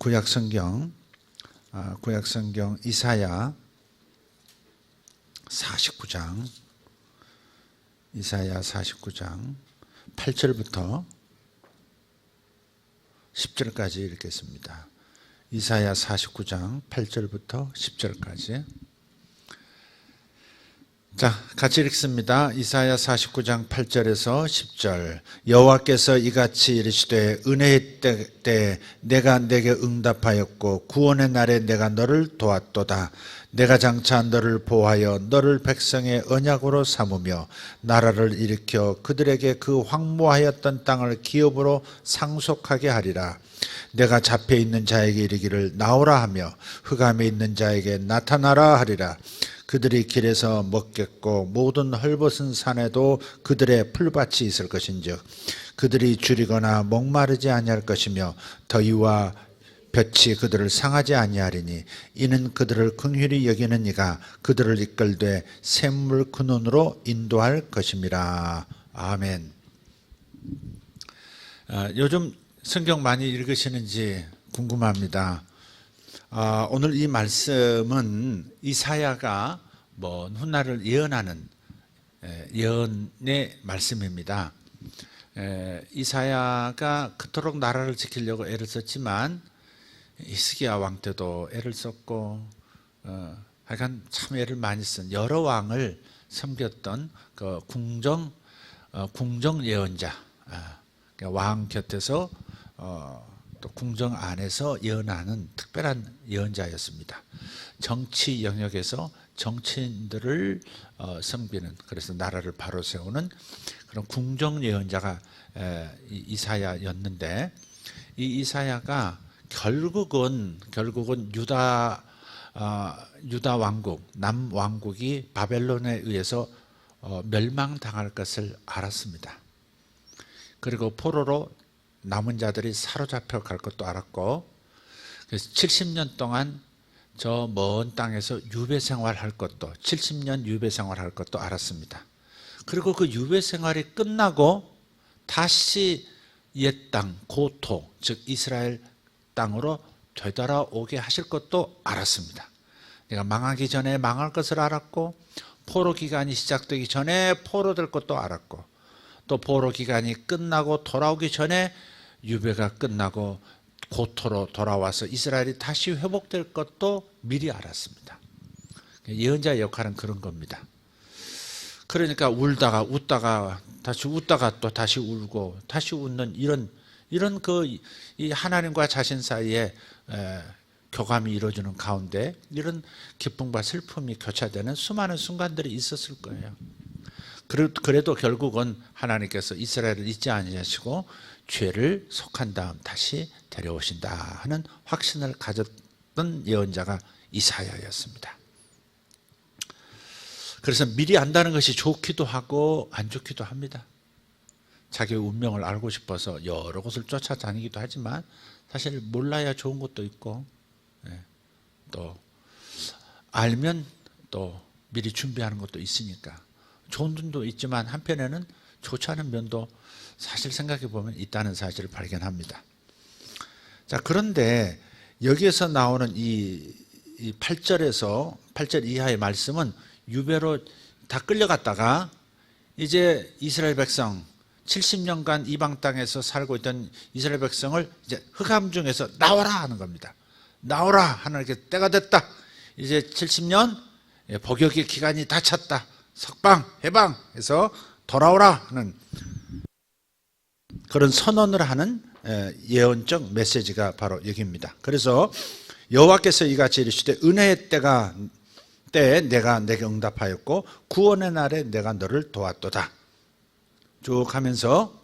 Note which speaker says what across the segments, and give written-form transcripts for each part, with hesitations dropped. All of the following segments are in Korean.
Speaker 1: 구약성경 이사야 49장 8절부터 10절까지 읽겠습니다. 이사야 49장 8절부터 10절까지. 자, 같이 읽습니다. 이사야 49장 8절에서 10절. 여호와께서 이같이 이르시되 은혜의 때 내가 내게 응답하였고 구원의 날에 내가 너를 도왔도다. 내가 장차 너를 보호하여 너를 백성의 언약으로 삼으며 나라를 일으켜 그들에게 그 황무하였던 땅을 기업으로 상속하게 하리라. 내가 잡혀있는 자에게 이르기를 나오라 하며 흑암에 있는 자에게 나타나라 하리라. 그들이 길에서 먹겠고 모든 헐벗은 산에도 그들의 풀밭이 있을 것인즉 그들이 줄이거나 목마르지 아니할 것이며 더위와 볕이 그들을 상하지 아니하리니 이는 그들을 긍휼히 여기는 이가 그들을 이끌되 샘물 근원으로 인도할 것임이라. 아멘. 요즘 성경 많이 읽으시는지 궁금합니다. 오늘 이 말씀은 이사야가 먼 훗날을 예언하는 예언의 말씀입니다. 이사야가 그토록 나라를 지키려고 애를 썼지만 히스기야 왕 때도 애를 썼고 하여간 참 애를 많이 쓴 여러 왕을 섬겼던 그 궁정 예언자, 왕 곁에서 또 궁정 안에서 예언하는 특별한 예언자였습니다. 정치 영역에서 정치인들을 섬기는, 그래서 나라를 바로 세우는 그런 궁정 예언자가 이사야였는데, 이 이사야가 결국은 유다 왕국, 남왕국이 바벨론에 의해서 멸망당할 것을 알았습니다. 그리고 포로로 남은 자들이 사로잡혀 갈 것도 알았고, 그래서 70년 동안 저 먼 땅에서 유배 생활할 것도, 70년 유배 생활할 것도 알았습니다. 그리고 그 유배 생활이 끝나고 다시 옛 땅, 고토, 즉 이스라엘 땅으로 되돌아오게 하실 것도 알았습니다. 내가 망하기 전에 망할 것을 알았고, 포로 기간이 시작되기 전에 포로될 것도 알았고, 또 포로 기간이 끝나고 돌아오기 전에 유배가 끝나고 고토로 돌아와서 이스라엘이 다시 회복될 것도 미리 알았습니다. 예언자의 역할은 그런 겁니다. 그러니까 울다가 웃다가 다시 웃다가 또 다시 울고 다시 웃는 이런 이 하나님과 자신 사이에 교감이 이루어지는 가운데 이런 기쁨과 슬픔이 교차되는 수많은 순간들이 있었을 거예요. 그래도 결국은 하나님께서 이스라엘을 잊지 아니하시고 죄를 속한 다음 다시 데려오신다 하는 확신을 가졌던 예언자가 이사야였습니다. 그래서 미리 안다는 것이 좋기도 하고 안 좋기도 합니다. 자기의 운명을 알고 싶어서 여러 곳을 쫓아다니기도 하지만 사실 몰라야 좋은 것도 있고, 또 알면 또 미리 준비하는 것도 있으니까 좋은 면도 있지만 한편에는 좋지 않은 면도 사실 생각해 보면 있다는 사실을 발견합니다. 자, 그런데 여기에서 나오는 이 8절 이하의 말씀은 유배로 다 끌려갔다가 이제 이스라엘 백성 70년간 이방 땅에서 살고 있던 이스라엘 백성을 이제 흑암 중에서 나와라 하는 겁니다. 나오라 하는 게 때가 됐다. 이제 70년 복역의 기간이 다 찼다. 석방, 해방해서 돌아오라 하는 그런 선언을 하는 예언적 메시지가 바로 여기입니다. 그래서 여호와께서 이같이 이르시되 은혜의 때에 내가 내게 응답하였고 구원의 날에 내가 너를 도왔도다. 쭉 하면서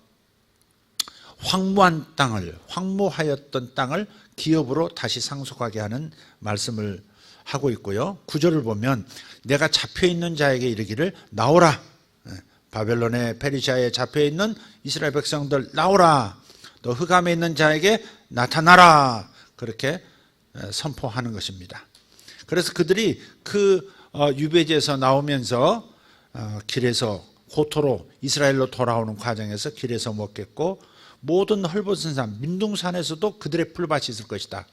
Speaker 1: 황무하였던 땅을 기업으로 다시 상속하게 하는 말씀을 하고 있고요. 9절을 보면 내가 잡혀있는 자에게 이르기를 나오라. 바벨론의 페르시아에 잡혀있는 이스라엘 백성들 나오라. 또 흑암에 있는 자에게 나타나라. 그렇게 선포하는 것입니다. 그래서 그들이 그 유배지에서 나오면서 길에서 고토로 이스라엘로 돌아오는 과정에서 길에서 먹겠고 모든 헐벗은 산 민둥산에서도 그들의 풀밭이 있을 것이다.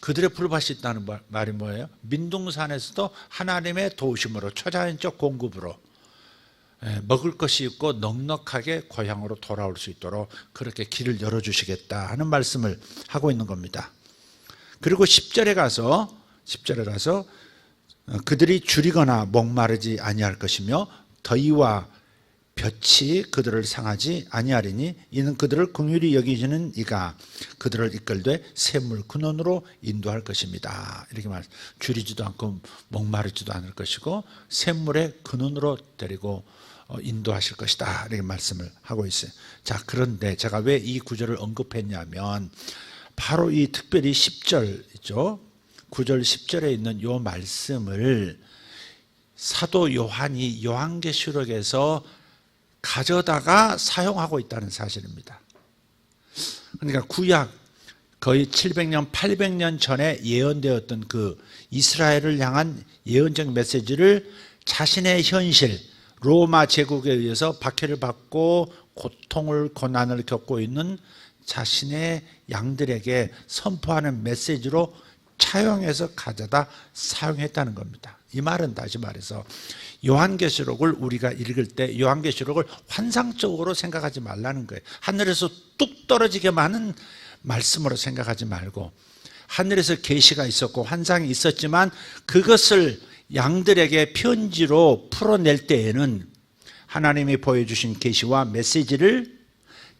Speaker 1: 그들의 불밭이 있다는 말이 뭐예요? 민둥산에서도 하나님의 도우심으로 초자연적 공급으로 먹을 것이 있고 넉넉하게 고향으로 돌아올 수 있도록 그렇게 길을 열어주시겠다 하는 말씀을 하고 있는 겁니다. 그리고 10절에 가서 그들이 줄이거나 목마르지 아니할 것이며 더위와 볕이 그들을 상하지 아니하리니 이는 그들을 긍휼히 여기시는 이가 그들을 이끌되 샘물 근원으로 인도할 것입니다. 이렇게 말, 줄이지도 않고 목마르지도 않을 것이고 샘물의 근원으로 데리고 인도하실 것이다. 이렇게 말씀을 하고 있어요. 자, 그런데 제가 왜 이 구절을 언급했냐면 바로 이 특별히 10절이죠. 9절 10절에 있는 이 말씀을 사도 요한이 요한계시록에서 가져다가 사용하고 있다는 사실입니다. 그러니까 구약 거의 700년, 800년 전에 예언되었던 그 이스라엘을 향한 예언적 메시지를 자신의 현실, 로마 제국에 의해서 박해를 받고 고통을, 고난을 겪고 있는 자신의 양들에게 선포하는 메시지로 차용해서 가져다 사용했다는 겁니다. 이 말은 다시 말해서 요한계시록을 우리가 읽을 때 요한계시록을 환상적으로 생각하지 말라는 거예요. 하늘에서 뚝 떨어지게만 하는 말씀으로 생각하지 말고 하늘에서 계시가 있었고 환상이 있었지만 그것을 양들에게 편지로 풀어낼 때에는 하나님이 보여주신 계시와 메시지를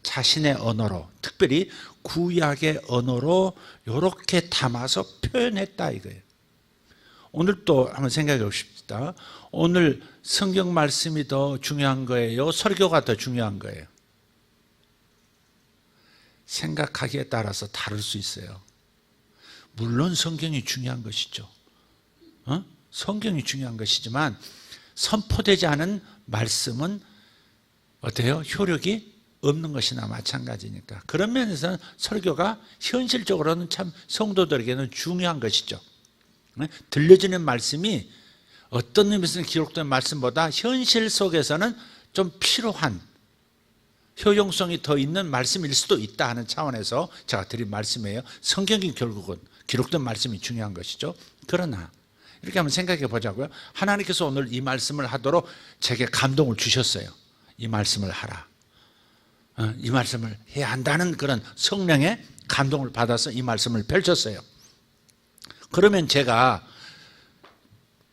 Speaker 1: 자신의 언어로, 특별히 구약의 언어로 이렇게 담아서 표현했다 이거예요. 오늘 또 한번 생각해 봅시다. 오늘 성경 말씀이 더 중요한 거예요? 설교가 더 중요한 거예요? 생각하기에 따라서 다를 수 있어요. 물론 성경이 중요한 것이죠. 성경이 중요한 것이지만 선포되지 않은 말씀은 어때요? 효력이 없는 것이나 마찬가지니까. 그런 면에서는 설교가 현실적으로는 참 성도들에게는 중요한 것이죠. 들려지는 말씀이 어떤 의미에서는 기록된 말씀보다 현실 속에서는 좀 필요한 효용성이 더 있는 말씀일 수도 있다 하는 차원에서 제가 드린 말씀이에요. 성경이 결국은 기록된 말씀이 중요한 것이죠. 그러나 이렇게 한번 생각해 보자고요. 하나님께서 오늘 이 말씀을 하도록 제게 감동을 주셨어요. 이 말씀을 하라. 이 말씀을 해야 한다는 그런 성령의 감동을 받아서 이 말씀을 펼쳤어요. 그러면 제가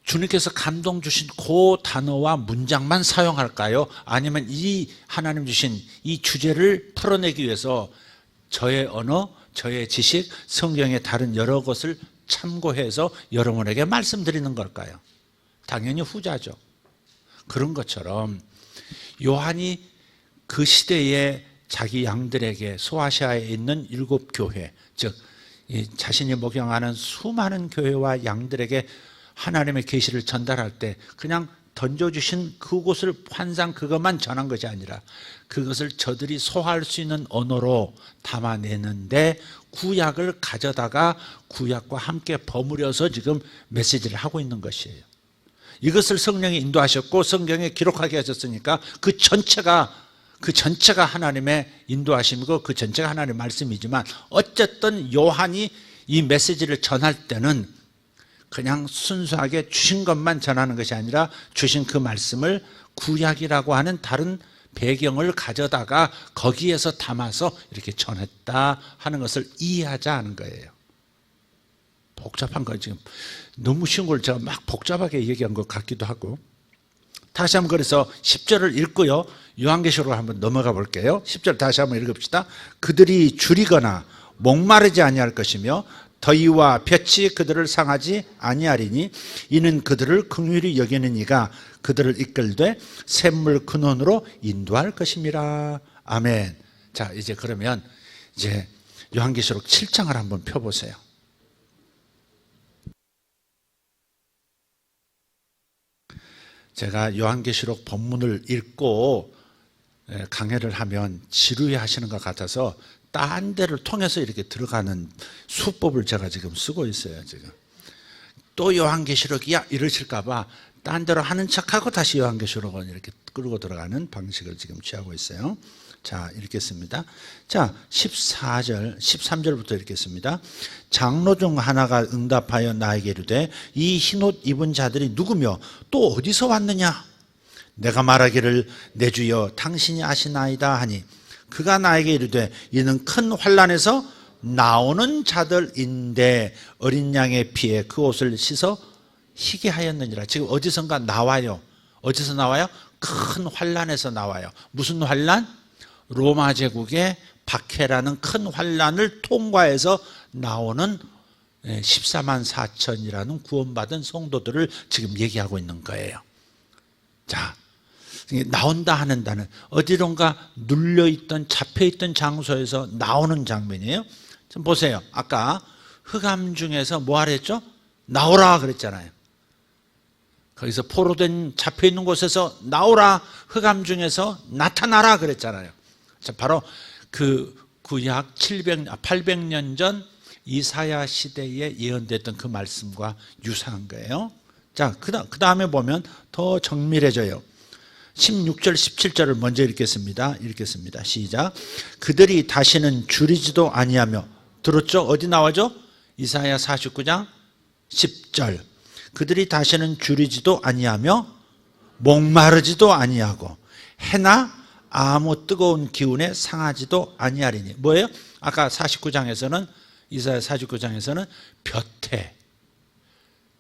Speaker 1: 주님께서 감동 주신 그 단어와 문장만 사용할까요? 아니면 이 하나님 주신 이 주제를 풀어내기 위해서 저의 언어, 저의 지식, 성경의 다른 여러 것을 참고해서 여러분에게 말씀드리는 걸까요? 당연히 후자죠. 그런 것처럼 요한이 그 시대에 자기 양들에게 소아시아에 있는 7교회, 즉 자신이 목양하는 수많은 교회와 양들에게 하나님의 계시를 전달할 때 그냥 던져주신 그곳을 환상 그것만 전한 것이 아니라 그것을 저들이 소화할 수 있는 언어로 담아내는데 구약을 가져다가 구약과 함께 버무려서 지금 메시지를 하고 있는 것이에요. 이것을 성령이 인도하셨고 성경에 기록하게 하셨으니까 그 전체가 하나님의 인도하심이고 그 전체가 하나님의 말씀이지만 어쨌든 요한이 이 메시지를 전할 때는 그냥 순수하게 주신 것만 전하는 것이 아니라 주신 그 말씀을 구약이라고 하는 다른 배경을 가져다가 거기에서 담아서 이렇게 전했다 하는 것을 이해하자 하는 거예요. 복잡한 거 지금 너무 쉬운 걸 제가 막 복잡하게 얘기한 것 같기도 하고. 다시 한번 그래서 10절을 읽고요. 요한계시록으로 한번 넘어가 볼게요. 10절 다시 한번 읽읍시다. 그들이 줄이거나 목마르지 아니할 것이며 더위와 볕이 그들을 상하지 아니하리니 이는 그들을 긍휼히 여기는 이가 그들을 이끌되 샘물 근원으로 인도할 것임이라. 아멘. 자, 이제 그러면 이제 요한계시록 7장을 한번 펴보세요. 제가 요한계시록 본문을 읽고 강해를 하면 지루해 하시는 것 같아서 딴 데를 통해서 이렇게 들어가는 수법을 제가 지금 쓰고 있어요. 지금 또 요한계시록이야 이러실까봐 딴 데로 하는 척하고 다시 요한계시록은 이렇게 끌고 들어가는 방식을 지금 취하고 있어요. 자, 읽겠습니다. 자, 14절, 13절부터 읽겠습니다. 장로 중 하나가 응답하여 나에게 이르되 이 흰옷 입은 자들이 누구며 또 어디서 왔느냐? 내가 말하기를 내 주여 당신이 아시나이다 하니 그가 나에게 이르되 이는 큰 환난에서 나오는 자들인데 어린 양의 피에 그 옷을 씻어 희게 하였느니라. 지금 어디선가 나와요. 어디서 나와요? 큰 환난에서 나와요. 무슨 환난? 로마 제국의 박해라는 큰 환난을 통과해서 나오는 14만 4천이라는 구원받은 성도들을 지금 얘기하고 있는 거예요. 자, 나온다 하는다는 어디론가 눌려있던 잡혀있던 장소에서 나오는 장면이에요. 좀 보세요. 아까 흑암 중에서 뭐 하라 했죠? 나오라 그랬잖아요. 거기서 포로된 잡혀있는 곳에서 나오라, 흑암 중에서 나타나라 그랬잖아요. 자, 바로 그 구약 800년 전 이사야 시대에 예언됐던 그 말씀과 유사한 거예요. 자, 그 다음에 보면 더 정밀해져요. 16절 17절을 먼저 읽겠습니다. 시작. 그들이 다시는 줄이지도 아니하며, 들었죠? 어디 나와죠? 이사야 49장 10절. 그들이 다시는 줄이지도 아니하며 목마르지도 아니하고 해나 아무 뜨거운 기운에 상하지도 아니하리니. 뭐예요? 아까 49장에서는 이사야 49장에서는 볕에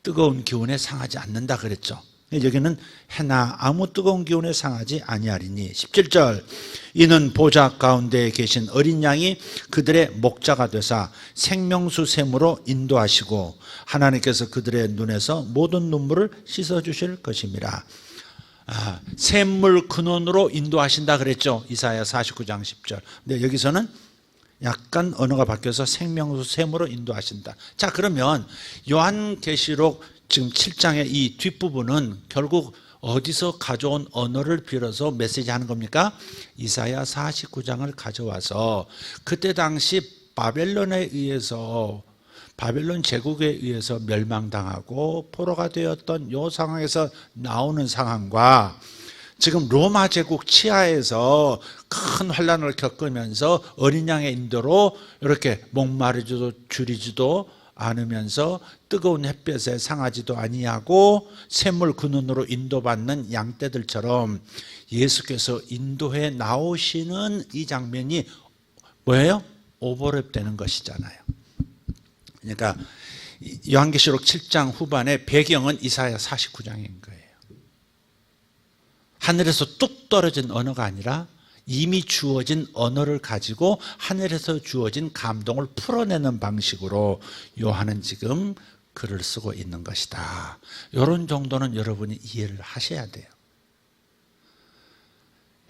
Speaker 1: 뜨거운 기운에 상하지 않는다 그랬죠. 여기는 해나 아무 뜨거운 기운에 상하지 아니하리니. 17절. 이는 보좌 가운데에 계신 어린 양이 그들의 목자가 되사 생명수 샘으로 인도하시고 하나님께서 그들의 눈에서 모든 눈물을 씻어주실 것입니다. 샘물 근원으로 인도하신다 그랬죠. 이사야 49장 10절. 근데 여기서는 약간 언어가 바뀌어서 생명수 샘으로 인도하신다. 자, 그러면 요한계시록 지금 7장의 이 뒷부분은 결국 어디서 가져온 언어를 빌어서 메시지 하는 겁니까? 이사야 49장을 가져와서 그때 당시 바벨론에 의해서, 바벨론 제국에 의해서 멸망당하고 포로가 되었던 이 상황에서 나오는 상황과 지금 로마 제국 치하에서 큰 환난을 겪으면서 어린 양의 인도로 이렇게 목마르지도 줄이지도 않으면서 뜨거운 햇볕에 상하지도 아니하고 샘물 근원으로 인도받는 양떼들처럼 예수께서 인도해 나오시는 이 장면이 뭐예요? 오버랩되는 것이잖아요. 그러니까 요한계시록 7장 후반의 배경은 이사야 49장인 거예요. 하늘에서 뚝 떨어진 언어가 아니라 이미 주어진 언어를 가지고 하늘에서 주어진 감동을 풀어내는 방식으로 요한은 지금 글을 쓰고 있는 것이다. 이런 정도는 여러분이 이해를 하셔야 돼요.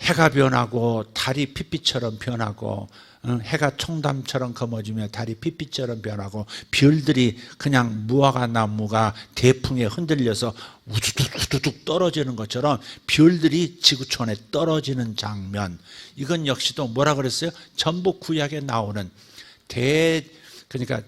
Speaker 1: 해가 변하고 달이 핏빛처럼 변하고 해가 총담처럼 검어지며 달이 핏빛처럼 변하고 별들이 그냥 무화과 나무가 대풍에 흔들려서 우두둑 떨어지는 것처럼 별들이 지구촌에 떨어지는 장면, 이건 역시도 뭐라 그랬어요? 전부 구약에 나오는 그러니까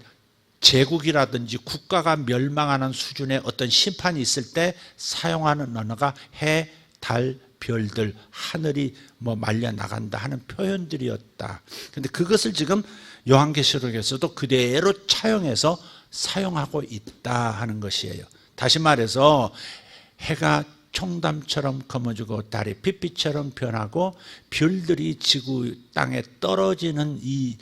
Speaker 1: 제국이라든지 국가가 멸망하는 수준의 어떤 심판이 있을 때 사용하는 언어가 해, 달, 별들, 하늘이 뭐 말려 나간다 하는 표현들이었다. 근데 그것을 지금 요한계시록에서도 그대로 차용해서 사용하고 있다 하는 것이에요. 다시 말해서 해가 총담처럼 검어지고 달이 핏빛처럼 변하고 별들이 지구 땅에 떨어지는 이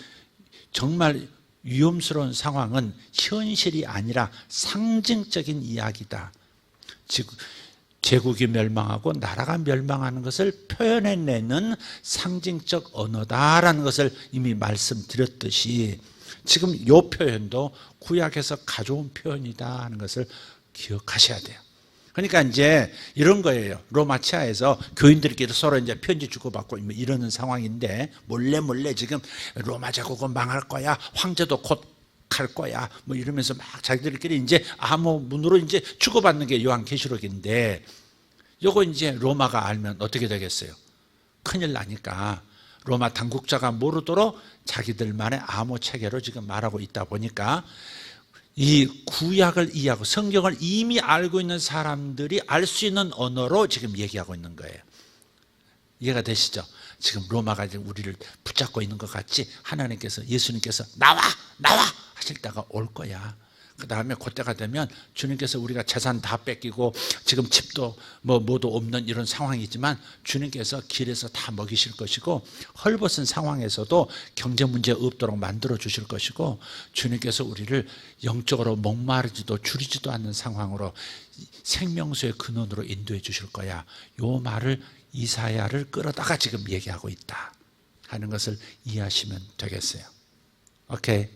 Speaker 1: 정말 위험스러운 상황은 현실이 아니라 상징적인 이야기다. 제국이 멸망하고 나라가 멸망하는 것을 표현해내는 상징적 언어다라는 것을 이미 말씀드렸듯이 지금 이 표현도 구약에서 가져온 표현이다 하는 것을 기억하셔야 돼요. 그러니까 이제 이런 거예요. 로마 치하에서 교인들끼리 서로 이제 편지 주고받고 이러는 상황인데 몰래 지금 로마 제국은 망할 거야. 황제도 곧 갈 거야. 뭐 이러면서 막 자기들끼리 이제 암호문으로 이제 주고받는 게 요한계시록인데 요거 이제 로마가 알면 어떻게 되겠어요? 큰일 나니까 로마 당국자가 모르도록 자기들만의 암호 체계로 지금 말하고 있다 보니까 이 구약을 이해하고 성경을 이미 알고 있는 사람들이 알 수 있는 언어로 지금 얘기하고 있는 거예요. 이해가 되시죠? 지금 로마가 지금 우리를 붙잡고 있는 것 같지? 하나님께서, 예수님께서 나와 하실 때가 올 거야. 그 다음에 그때가 되면 주님께서 우리가 재산 다 뺏기고 지금 집도 뭐도 없는 이런 상황이지만 주님께서 길에서 다 먹이실 것이고, 헐벗은 상황에서도 경제 문제 없도록 만들어 주실 것이고, 주님께서 우리를 영적으로 목마르지도 줄이지도 않는 상황으로 생명수의 근원으로 인도해 주실 거야. 요 말을 이사야를 끌어다가 지금 얘기하고 있다 하는 것을 이해하시면 되겠어요. 오케이.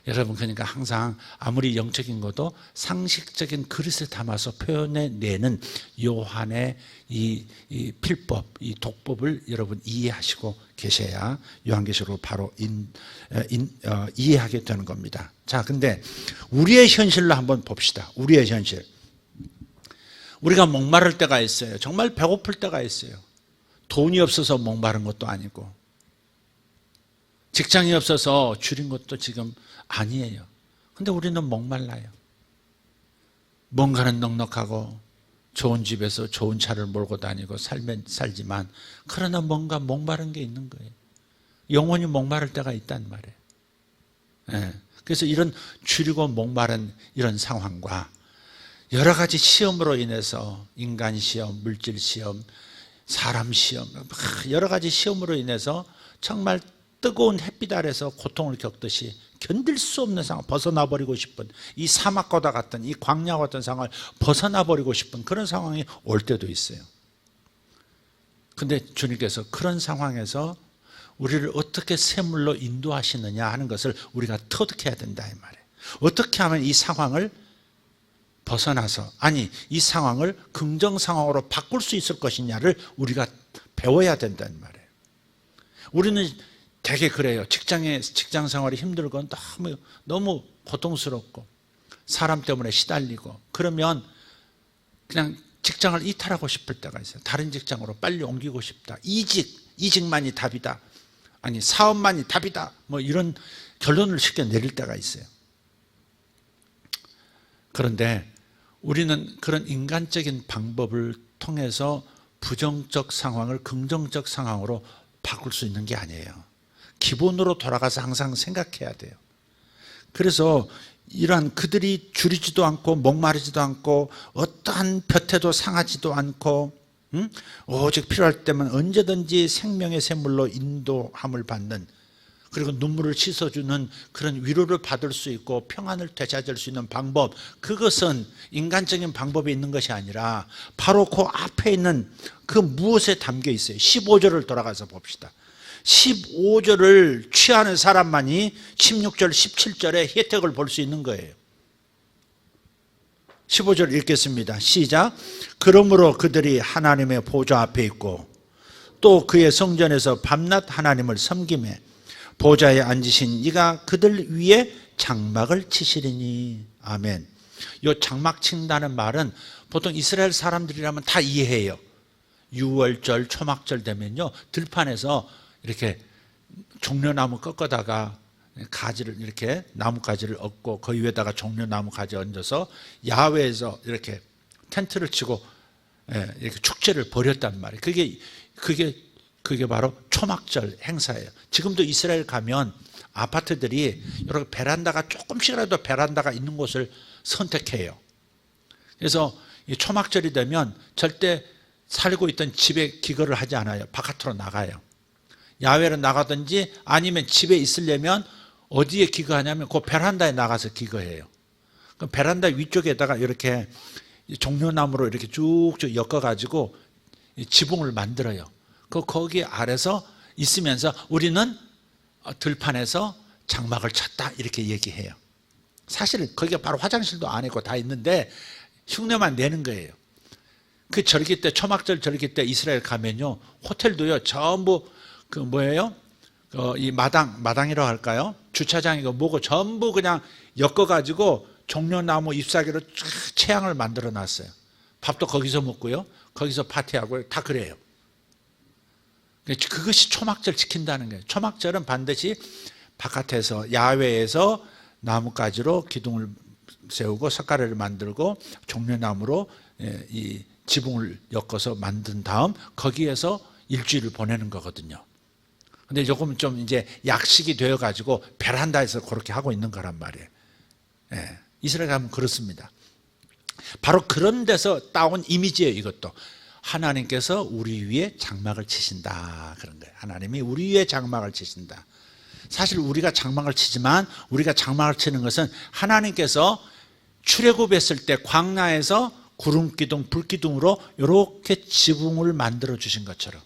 Speaker 1: 여러분, 그러니까 항상 아무리 영적인 것도 상식적인 그릇에 담아서 표현해내는 요한의 이 필법, 이 독법을 여러분 이해하시고 계셔야 요한계시록을 바로 이해하게 되는 겁니다. 자, 근데 우리의 현실로 한번 봅시다. 우리의 현실. 우리가 목마를 때가 있어요. 정말 배고플 때가 있어요. 돈이 없어서 목마른 것도 아니고, 직장이 없어서 줄인 것도 지금 아니에요. 근데 우리는 목말라요. 뭔가는 넉넉하고 좋은 집에서 좋은 차를 몰고 다니고 살지만, 그러나 뭔가 목마른 게 있는 거예요. 영혼이 목마를 때가 있단 말이에요. 네. 그래서 이런 줄이고 목마른 이런 상황과 여러 가지 시험으로 인해서, 인간 시험, 물질 시험, 사람 시험, 여러 가지 시험으로 인해서 정말 뜨거운 햇빛 아래서 고통을 겪듯이 견딜 수 없는 상황, 벗어나버리고 싶은, 이 사막과 같은, 이 광야와 같은 상황을 벗어나버리고 싶은 그런 상황이 올 때도 있어요. 근데 주님께서 그런 상황에서 우리를 어떻게 샘물로 인도하시느냐 하는 것을 우리가 터득해야 된다 이 말이에요. 어떻게 하면 이 상황을 벗어나서, 아니 이 상황을 긍정 상황으로 바꿀 수 있을 것이냐를 우리가 배워야 된다는 말이에요. 우리는 되게 그래요. 직장 생활이 힘들고 너무 고통스럽고 사람 때문에 시달리고, 그러면 그냥 직장을 이탈하고 싶을 때가 있어요. 다른 직장으로 빨리 옮기고 싶다. 이직만이 답이다. 아니 사업만이 답이다. 뭐 이런 결론을 쉽게 내릴 때가 있어요. 그런데 우리는 그런 인간적인 방법을 통해서 부정적 상황을 긍정적 상황으로 바꿀 수 있는 게 아니에요. 기본으로 돌아가서 항상 생각해야 돼요. 그래서 이러한 그들이 줄이지도 않고 목마르지도 않고 어떠한 볕에도 상하지도 않고, 오직 필요할 때면 언제든지 생명의 샘물로 인도함을 받는, 그리고 눈물을 씻어주는 그런 위로를 받을 수 있고 평안을 되찾을 수 있는 방법, 그것은 인간적인 방법이 있는 것이 아니라 바로 그 앞에 있는 그 무엇에 담겨 있어요. 15절을 돌아가서 봅시다. 15절을 취하는 사람만이 16절, 17절의 혜택을 볼 수 있는 거예요. 15절 읽겠습니다. 시작. 그러므로 그들이 하나님의 보좌 앞에 있고 또 그의 성전에서 밤낮 하나님을 섬기매 보좌에 앉으신 이가 그들 위에 장막을 치시리니. 아멘. 이 장막 친다는 말은 보통 이스라엘 사람들이라면 다 이해해요. 6월절, 초막절 되면요, 들판에서 이렇게 종려나무 꺾어다가 가지를 이렇게 나뭇가지를 얹고 그 위에다가 종려나무 가지 얹어서 야외에서 이렇게 텐트를 치고 이렇게 축제를 벌였단 말이에요. 그게 바로 초막절 행사예요. 지금도 이스라엘 가면 아파트들이 이렇게 베란다가 조금씩이라도 베란다가 있는 곳을 선택해요. 그래서 이 초막절이 되면 절대 살고 있던 집에 기거를 하지 않아요. 바깥으로 나가요. 야외로 나가든지 아니면 집에 있으려면 어디에 기거하냐면 그 베란다에 나가서 기거해요. 그 베란다 위쪽에다가 이렇게 종려나무로 이렇게 쭉쭉 엮어가지고 지붕을 만들어요. 거기 아래서 있으면서 우리는 들판에서 장막을 쳤다 이렇게 얘기해요. 사실은 거기가 바로 화장실도 안 있고 다 있는데 흉내만 내는 거예요. 그 절기 때, 초막절 절기 때 이스라엘 가면요, 호텔도요 전부 그 뭐예요? 이 마당이라고 할까요? 주차장이고 뭐고 전부 그냥 엮어가지고 종려나무 잎사귀로 쫙 채양을 만들어 놨어요. 밥도 거기서 먹고요, 거기서 파티하고 다 그래요. 그것이 초막절 지킨다는 거예요. 초막절은 반드시 바깥에서 야외에서 나뭇가지로 기둥을 세우고 석가래를 만들고 종려나무로 이 지붕을 엮어서 만든 다음 거기에서 일주일을 보내는 거거든요. 근데 조금 좀 이제 약식이 되어가지고 베란다에서 그렇게 하고 있는 거란 말이에요. 예, 이스라엘 가면 그렇습니다. 바로 그런 데서 따온 이미지예요. 이것도 하나님께서 우리 위에 장막을 치신다, 그런 거예요. 하나님이 우리 위에 장막을 치신다. 사실 우리가 장막을 치지만, 우리가 장막을 치는 것은 하나님께서 출애굽했을 때 광야에서 구름기둥, 불기둥으로 이렇게 지붕을 만들어 주신 것처럼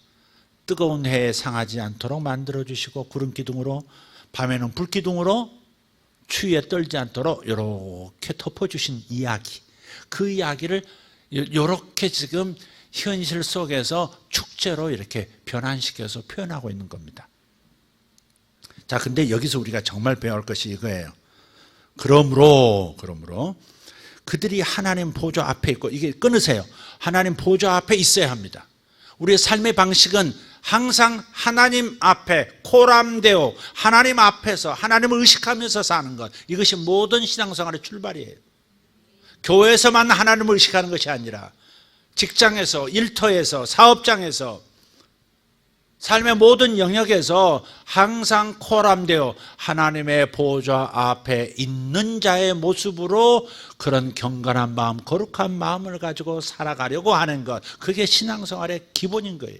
Speaker 1: 뜨거운 해에 상하지 않도록 만들어 주시고, 구름기둥으로, 밤에는 불기둥으로 추위에 떨지 않도록 이렇게 덮어주신 이야기, 그 이야기를 이렇게 지금 현실 속에서 축제로 이렇게 변환시켜서 표현하고 있는 겁니다. 자, 근데 여기서 우리가 정말 배울 것이 이거예요. 그러므로 그들이 하나님 보좌 앞에 있고, 이게 끊으세요. 하나님 보좌 앞에 있어야 합니다. 우리의 삶의 방식은 항상 하나님 앞에 코람데오, 하나님 앞에서 하나님을 의식하면서 사는 것, 이것이 모든 신앙생활의 출발이에요. 교회에서만 하나님을 의식하는 것이 아니라 직장에서, 일터에서, 사업장에서, 삶의 모든 영역에서 항상 코람데오, 하나님의 보좌 앞에 있는 자의 모습으로 그런 경건한 마음, 거룩한 마음을 가지고 살아가려고 하는 것, 그게 신앙생활의 기본인 거예요.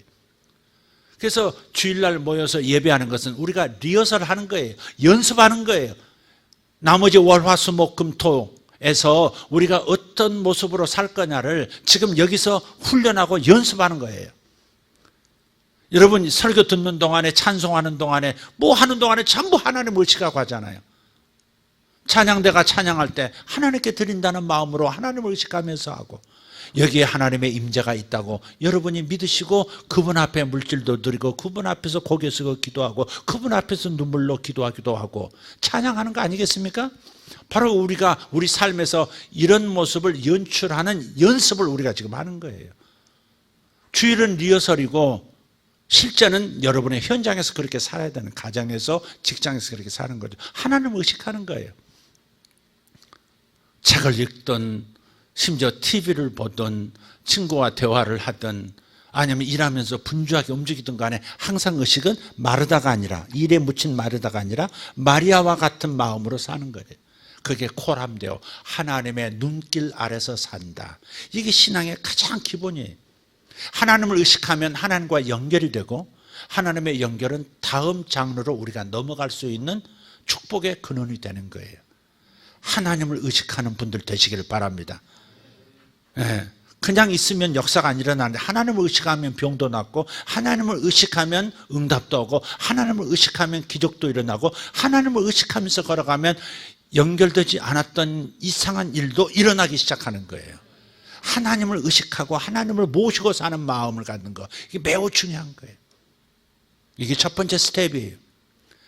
Speaker 1: 그래서 주일날 모여서 예배하는 것은 우리가 리허설 하는 거예요. 연습하는 거예요. 나머지 월화수목금토에서 우리가 어떤 모습으로 살 거냐를 지금 여기서 훈련하고 연습하는 거예요. 여러분 설교 듣는 동안에, 찬송하는 동안에, 뭐 하는 동안에 전부 하나님을 의식하고 하잖아요. 찬양대가 찬양할 때 하나님께 드린다는 마음으로 하나님을 의식하면서 하고, 여기에 하나님의 임재가 있다고 여러분이 믿으시고 그분 앞에 물질도 드리고 그분 앞에서 고개 숙여 기도하고 그분 앞에서 눈물로 기도하기도 하고 찬양하는 거 아니겠습니까? 바로 우리가 우리 삶에서 이런 모습을 연출하는 연습을 우리가 지금 하는 거예요. 주일은 리허설이고 실제는 여러분의 현장에서 그렇게 살아야 되는, 가정에서, 직장에서 그렇게 사는 거죠. 하나님을 의식하는 거예요. 책을 읽든 심지어 TV를 보든 친구와 대화를 하든 아니면 일하면서 분주하게 움직이든 간에 항상 의식은 마르다가 아니라, 일에 묻힌 마르다가 아니라 마리아와 같은 마음으로 사는 거예요. 그게 코람데오, 하나님의 눈길 아래서 산다. 이게 신앙의 가장 기본이에요. 하나님을 의식하면 하나님과 연결이 되고, 하나님의 연결은 다음 장르로 우리가 넘어갈 수 있는 축복의 근원이 되는 거예요. 하나님을 의식하는 분들 되시기를 바랍니다. 네. 그냥 있으면 역사가 안 일어나는데 하나님을 의식하면 병도 낫고, 하나님을 의식하면 응답도 오고, 하나님을 의식하면 기적도 일어나고, 하나님을 의식하면서 걸어가면 연결되지 않았던 이상한 일도 일어나기 시작하는 거예요. 하나님을 의식하고 하나님을 모시고 사는 마음을 갖는 거, 이게 매우 중요한 거예요. 이게 첫 번째 스텝이에요.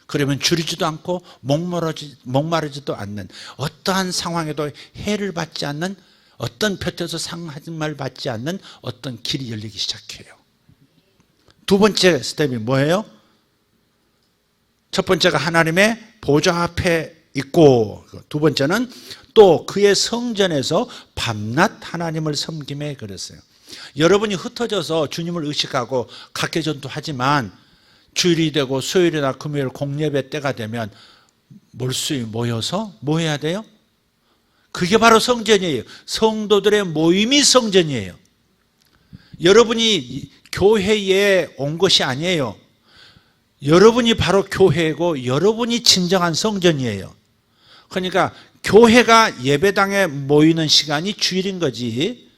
Speaker 1: 그러면 줄이지도 않고 목마르지도 않는, 어떠한 상황에도 해를 받지 않는, 어떤 볕에서 상하임을 받지 않는 어떤 길이 열리기 시작해요. 두 번째 스텝이 뭐예요? 첫 번째가 하나님의 보좌 앞에 있고, 두 번째는 또 그의 성전에서 밤낮 하나님을 섬김에 그랬어요. 여러분이 흩어져서 주님을 의식하고 각계전투하지만 주일이 되고 수요일이나 금요일 공예배 때가 되면 몰수히 모여서 뭐 해야 돼요? 그게 바로 성전이에요. 성도들의 모임이 성전이에요. 여러분이 교회에 온 것이 아니에요. 여러분이 바로 교회고 여러분이 진정한 성전이에요. 그러니까 교회가 예배당에 모이는 시간이 주일인 거지,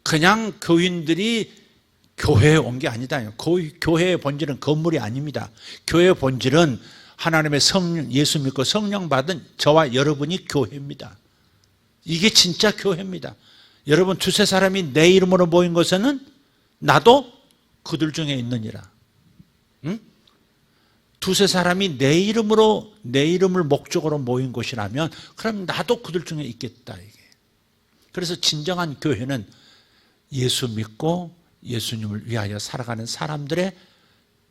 Speaker 1: 그냥 교인들이 교회에 온 게 아니다. 교회의 본질은 건물이 아닙니다. 교회의 본질은 하나님의 성령, 예수 믿고 성령 받은 저와 여러분이 교회입니다. 이게 진짜 교회입니다. 여러분, 두세 사람이 내 이름으로 모인 곳에는 나도 그들 중에 있느니라. 응? 두세 사람이 내 이름을 목적으로 모인 곳이라면 그럼 나도 그들 중에 있겠다, 이게. 그래서 진정한 교회는 예수 믿고 예수님을 위하여 살아가는 사람들의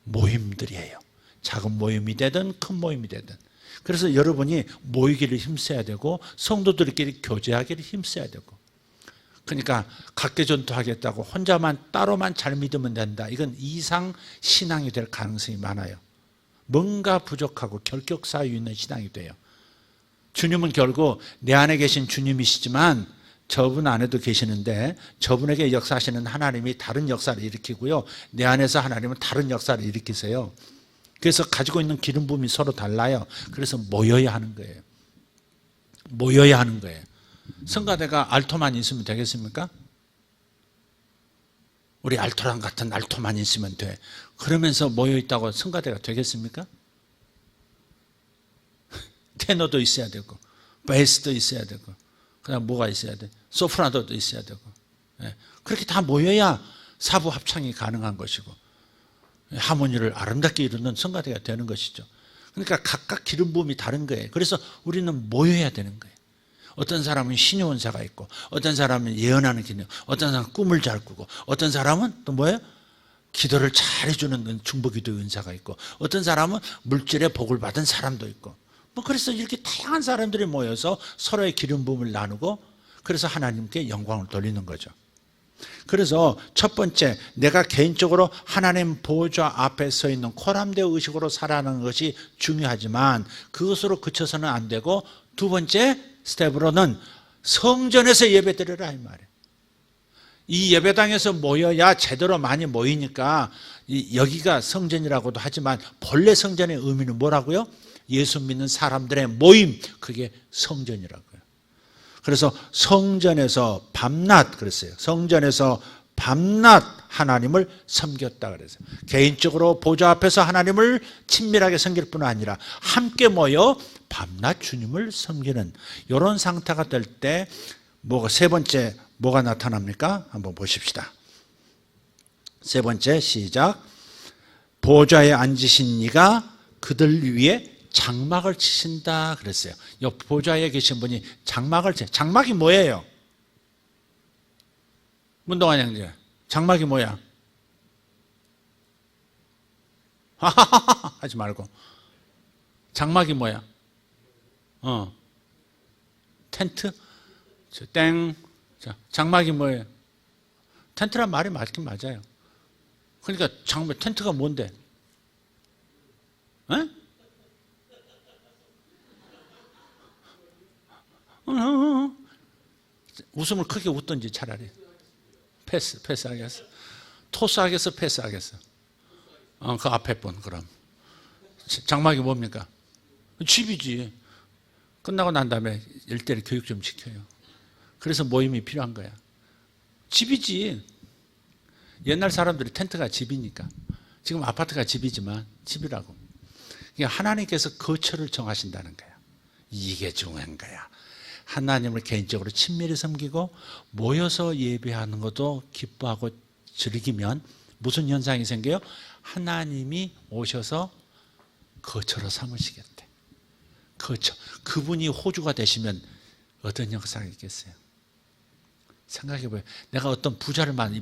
Speaker 1: 모임들이에요. 작은 모임이 되든 큰 모임이 되든. 그래서 여러분이 모이기를 힘써야 되고 성도들끼리 교제하기를 힘써야 되고, 그러니까 각계전투하겠다고 혼자만 따로만 잘 믿으면 된다. 이건 이상 신앙이 될 가능성이 많아요. 뭔가 부족하고 결격사유 있는 신앙이 돼요. 주님은 결국 내 안에 계신 주님이시지만 저분 안에도 계시는데 저분에게 역사하시는 하나님이 다른 역사를 일으키고요. 내 안에서 하나님은 다른 역사를 일으키세요. 그래서 가지고 있는 기름 부음이 서로 달라요. 그래서 모여야 하는 거예요. 모여야 하는 거예요. 성가대가 알토만 있으면 되겠습니까? 우리 알토랑 같은 알토만 있으면 돼. 그러면서 모여있다고 성가대가 되겠습니까? 테너도 있어야 되고 베이스도 있어야 되고 그다음 뭐가 있어야 돼? 소프라노도 있어야 되고 그렇게 다 모여야 사부 합창이 가능한 것이고 하모니를 아름답게 이루는 성가대가 되는 것이죠. 그러니까 각각 기름 부음이 다른 거예요. 그래서 우리는 모여야 되는 거예요. 어떤 사람은 신의 은사가 있고 어떤 사람은 예언하는 기능, 어떤 사람은 꿈을 잘 꾸고 어떤 사람은 또 뭐예요? 기도를 잘 해주는 중보기도의 은사가 있고 어떤 사람은 물질의 복을 받은 사람도 있고 그래서 이렇게 다양한 사람들이 모여서 서로의 기름 부음을 나누고 그래서 하나님께 영광을 돌리는 거죠. 그래서 첫 번째, 내가 개인적으로 하나님 보좌 앞에 서 있는 코람데오 의식으로 살아가는 것이 중요하지만 그것으로 그쳐서는 안 되고 두 번째 스텝으로는 성전에서 예배드리라 이 말이에요. 이 예배당에서 모여야 제대로 많이 모이니까 여기가 성전이라고도 하지만 본래 성전의 의미는 뭐라고요? 예수 믿는 사람들의 모임, 그게 성전이라고요. 그래서 성전에서 밤낮 그랬어요. 성전에서 밤낮 하나님을 섬겼다 그랬어요. 개인적으로 보좌 앞에서 하나님을 친밀하게 섬길 뿐 아니라 함께 모여 밤낮 주님을 섬기는 이런 상태가 될 때 세 번째 뭐가 나타납니까? 한번 보십시다. 세 번째 시작. 보좌에 앉으신 이가 그들 위에 장막을 치신다 그랬어요. 이 보좌에 계신 분이 장막을 치. 장막이 뭐예요? 문동환 형제, 장막이 뭐야? 하하하하 하지 말고. 장막이 뭐야? 텐트? 땡. 자, 장막이 뭐예요? 텐트란 말이 맞긴 맞아요. 그러니까 장막, 텐트가 뭔데? 에? 웃음을 크게 웃던지 차라리. 패스하겠어. 토스하겠어, 패스하겠어. 그 앞에 분, 그럼. 장막이 뭡니까? 집이지. 끝나고 난 다음에 일대일 교육 좀 시켜요. 그래서 모임이 필요한 거야. 집이지. 옛날 사람들이 텐트가 집이니까. 지금 아파트가 집이지만 집이라고. 그러니까 하나님께서 거처를 정하신다는 거야. 이게 중요한 거야. 하나님을 개인적으로 친밀히 섬기고 모여서 예배하는 것도 기뻐하고 즐기면 무슨 현상이 생겨요? 하나님이 오셔서 거처로 삼으시겠대. 거처. 그분이 호주가 되시면 어떤 역사가 있겠어요? 생각해봐요. 내가 어떤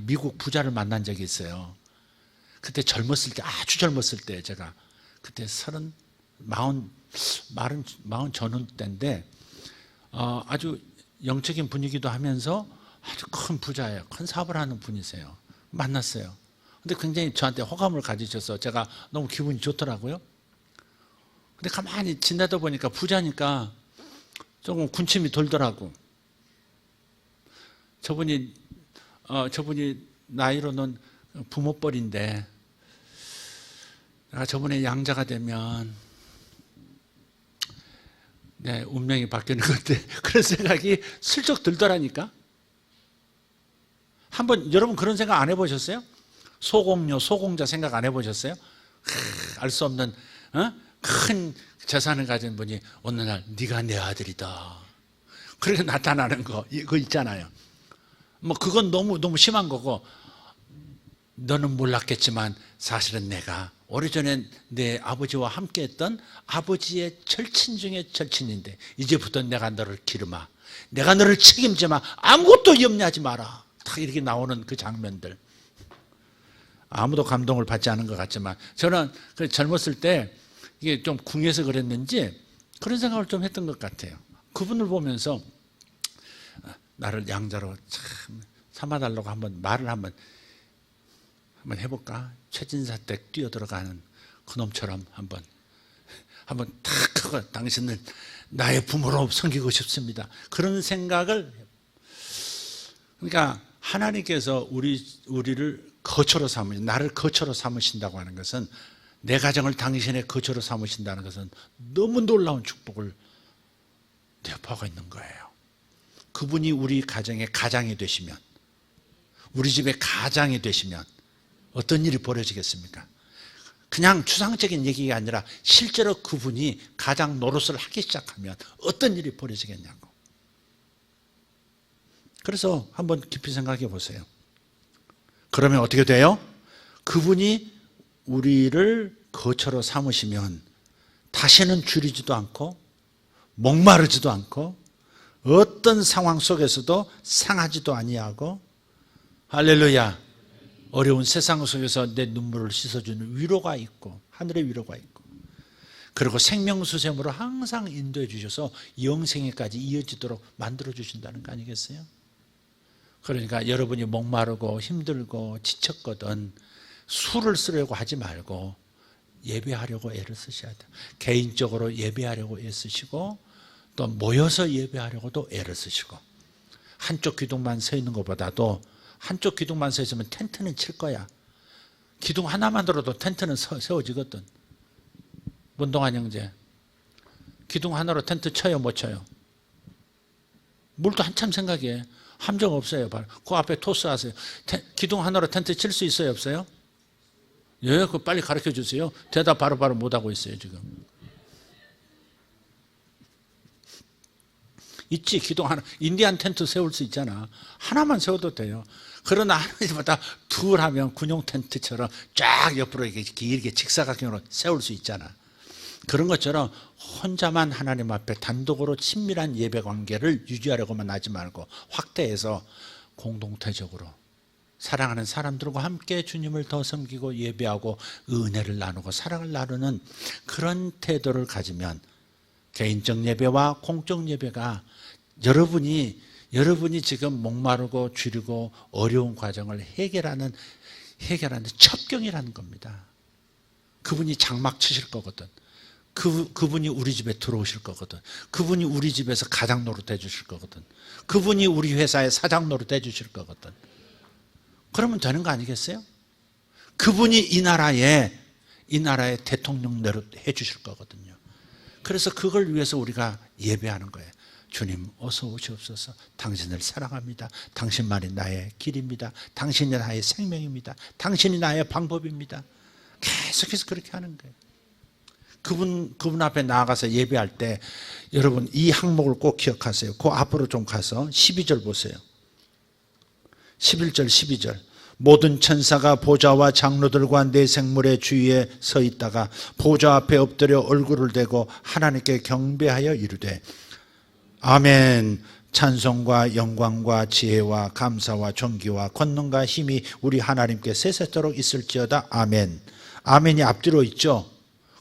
Speaker 1: 미국 부자를 만난 적이 있어요. 그때 젊었을 때, 아주 젊었을 때 제가 그때 40 전후 때인데 아주 영적인 분위기도 하면서 아주 큰 부자예요. 큰 사업을 하는 분이세요. 만났어요. 근데 굉장히 저한테 호감을 가지셔서 제가 너무 기분이 좋더라고요. 근데 가만히 지내다 보니까 부자니까 조금 군침이 돌더라고. 저분이 나이로는 부모뻘인데 내가 저분의 양자가 되면 내 운명이 바뀌는 것 같아. 그런 생각이 슬쩍 들더라니까. 한번 여러분 그런 생각 안 해보셨어요? 소공녀, 소공자 생각 안 해보셨어요? 알 수 없는 큰 재산을 가진 분이 어느 날 네가 내 아들이다. 그렇게 나타나는 거 그거 있잖아요. 그건 너무 심한 거고 너는 몰랐겠지만 사실은 내가 오래전에 내 아버지와 함께했던 아버지의 절친 중에 절친인데 이제부터 내가 너를 기름아, 내가 너를 책임지마, 아무것도 염려하지 마라. 딱 이렇게 나오는 그 장면들. 아무도 감동을 받지 않은 것 같지만 저는 젊었을 때 이게 좀 궁해서 그랬는지 그런 생각을 좀 했던 것 같아요. 그분을 보면서 나를 양자로 참 삼아달라고 한번 말을 한번 해볼까? 최진사 때 뛰어들어가는 그놈처럼 한번 탁 하고 당신을 나의 부모로 섬기고 싶습니다. 그런 생각을, 그러니까 하나님께서 우리를 거처로 나를 거처로 삼으신다고 하는 것은, 내 가정을 당신의 거처로 삼으신다는 것은 너무 놀라운 축복을 내포하고 있는 거예요. 그분이 우리 가정의 가장이 되시면, 우리 집의 가장이 되시면 어떤 일이 벌어지겠습니까? 그냥 추상적인 얘기가 아니라 실제로 그분이 가장 노릇을 하기 시작하면 어떤 일이 벌어지겠냐고. 그래서 한번 깊이 생각해 보세요. 그러면 어떻게 돼요? 그분이 우리를 거처로 삼으시면 다시는 줄이지도 않고 목마르지도 않고 어떤 상황 속에서도 상하지도 아니하고, 할렐루야, 어려운 세상 속에서 내 눈물을 씻어주는 위로가 있고, 하늘의 위로가 있고, 그리고 생명수샘으로 항상 인도해 주셔서 영생에까지 이어지도록 만들어 주신다는 거 아니겠어요? 그러니까 여러분이 목마르고 힘들고 지쳤거든 술을 쓰려고 하지 말고 예배하려고 애를 쓰셔야 돼요. 개인적으로 예배하려고 애쓰시고, 또 모여서 예배하려고도 애를 쓰시고, 한쪽 기둥만 서 있는 것보다도, 한쪽 기둥만 서 있으면 텐트는 칠 거야. 기둥 하나만 들어도 텐트는 세워지거든. 문동환 형제, 기둥 하나로 텐트 쳐요, 못 쳐요? 물도 한참 생각해. 함정 없어요. 그 앞에 토스하세요. 기둥 하나로 텐트 칠 수 있어요, 없어요? 예, 그거 빨리 가르쳐 주세요. 대답 바로바로 못하고 있어요, 지금. 있지, 기둥 하나. 인디안 텐트 세울 수 있잖아. 하나만 세워도 돼요. 그러나 하나님마다 둘 하면 군용 텐트처럼 쫙 옆으로 이렇게 길게 직사각형으로 세울 수 있잖아. 그런 것처럼 혼자만 하나님 앞에 단독으로 친밀한 예배 관계를 유지하려고만 하지 말고 확대해서 공동체적으로 사랑하는 사람들과 함께 주님을 더 섬기고 예배하고 은혜를 나누고 사랑을 나누는 그런 태도를 가지면, 개인적 예배와 공적 예배가 여러분이 지금 목마르고 줄이고 어려운 과정을 해결하는 첩경이라는 겁니다. 그분이 장막 치실 거거든. 그분이 우리 집에 들어오실 거거든. 그분이 우리 집에서 가장 노릇해 주실 거거든. 그분이 우리 회사의 사장 노릇해 주실 거거든. 그러면 되는 거 아니겠어요? 그분이 이 나라의 대통령 노릇해 주실 거거든요. 그래서 그걸 위해서 우리가 예배하는 거예요. 주님 어서 오시옵소서. 당신을 사랑합니다. 당신만이 나의 길입니다. 당신이 나의 생명입니다. 당신이 나의 방법입니다. 계속해서 그렇게 하는 거예요. 그분 앞에 나아가서 예배할 때 여러분 이 항목을 꼭 기억하세요. 그 앞으로 좀 가서 12절 보세요. 11절 12절. 모든 천사가 보좌와 장로들과 내 생물의 주위에 서 있다가 보좌 앞에 엎드려 얼굴을 대고 하나님께 경배하여 이르되 아멘. 찬송과 영광과 지혜와 감사와 존귀와 권능과 힘이 우리 하나님께 세세토록 있을지어다. 아멘. 아멘이 앞뒤로 있죠.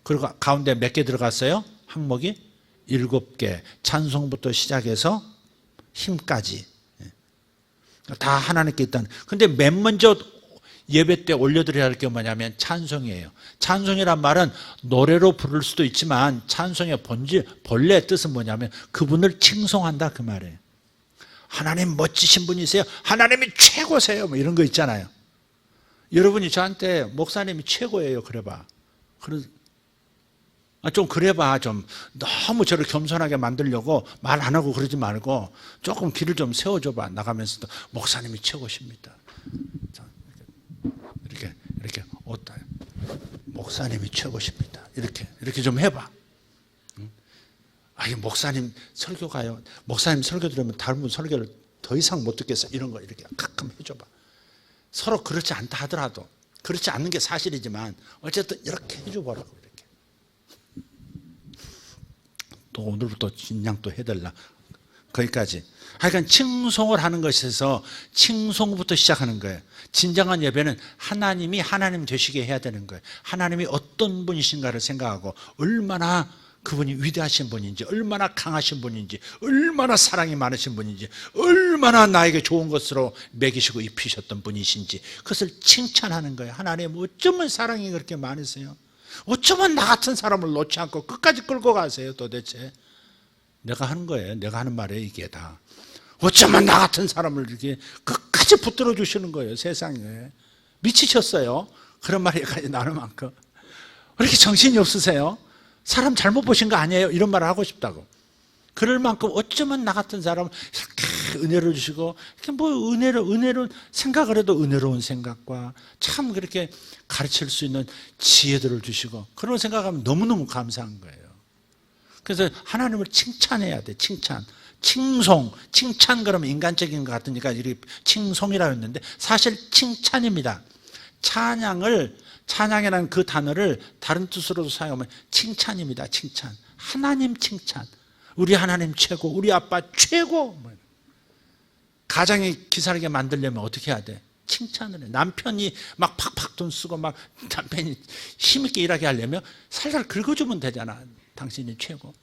Speaker 1: 그리고 가운데 몇 개 들어갔어요? 항목이 7개. 찬송부터 시작해서 힘까지 다 하나님께 있다는. 근데 맨 먼저 예배 때 올려드려야 할 게 뭐냐면 찬송이에요. 찬송이란 말은 노래로 부를 수도 있지만 찬송의 본래 뜻은 뭐냐면 그분을 칭송한다 그 말이에요. 하나님 멋지신 분이세요. 하나님이 최고세요. 뭐 이런 거 있잖아요. 여러분이 저한테 목사님이 최고예요 그래봐. 좀 그래봐. 좀 너무 저를 겸손하게 만들려고 말 안 하고 그러지 말고 조금 길을 좀 세워줘봐. 나가면서도 목사님이 최고십니다. 이렇게 옷다. 목사님이 최고십니다. 이렇게 좀 해봐. 이 목사님 설교 가요. 목사님 설교 들으면 다른 분 설교를 더 이상 못 듣겠어. 이런 거 이렇게 가끔 해줘봐. 서로 그렇지 않다 하더라도, 그렇지 않는 게 사실이지만 어쨌든 이렇게 해줘보라고. 이렇게. 또 오늘부터 진양 또 해달라. 거기까지. 하여간 칭송을 하는 것에서 칭송부터 시작하는 거예요. 진정한 예배는 하나님이 하나님 되시게 해야 되는 거예요. 하나님이 어떤 분이신가를 생각하고 얼마나 그분이 위대하신 분인지, 얼마나 강하신 분인지, 얼마나 사랑이 많으신 분인지, 얼마나 나에게 좋은 것으로 먹이시고 입히셨던 분이신지, 그것을 칭찬하는 거예요. 하나님, 어쩌면 사랑이 그렇게 많으세요? 어쩌면 나 같은 사람을 놓지 않고 끝까지 끌고 가세요? 도대체 내가 하는 거예요. 내가 하는 말이에요. 이게 다 어쩌면 나 같은 사람을 이렇게 끝까지 붙들어 주시는 거예요. 세상에 미치셨어요. 그런 말까지 나눌 만큼. 왜 이렇게 정신이 없으세요? 사람 잘못 보신 거 아니에요? 이런 말을 하고 싶다고. 그럴 만큼 어쩌면 나 같은 사람을 이렇게 은혜를 주시고, 이렇게 뭐 은혜로 생각을 해도 은혜로운 생각과 참 그렇게 가르칠 수 있는 지혜들을 주시고, 그런 생각하면 너무너무 감사한 거예요. 그래서 하나님을 칭찬해야 돼. 칭찬 그러면 인간적인 것 같으니까 이렇게 칭송이라고 했는데 사실 칭찬입니다. 찬양이라는 그 단어를 다른 뜻으로도 사용하면 칭찬입니다. 칭찬. 하나님 칭찬. 우리 하나님 최고, 우리 아빠 최고. 가정이 기살게 만들려면 어떻게 해야 돼? 칭찬을 해. 남편이 막 팍팍 돈 쓰고 막 남편이 힘있게 일하게 하려면 살살 긁어주면 되잖아. 당신이 최고.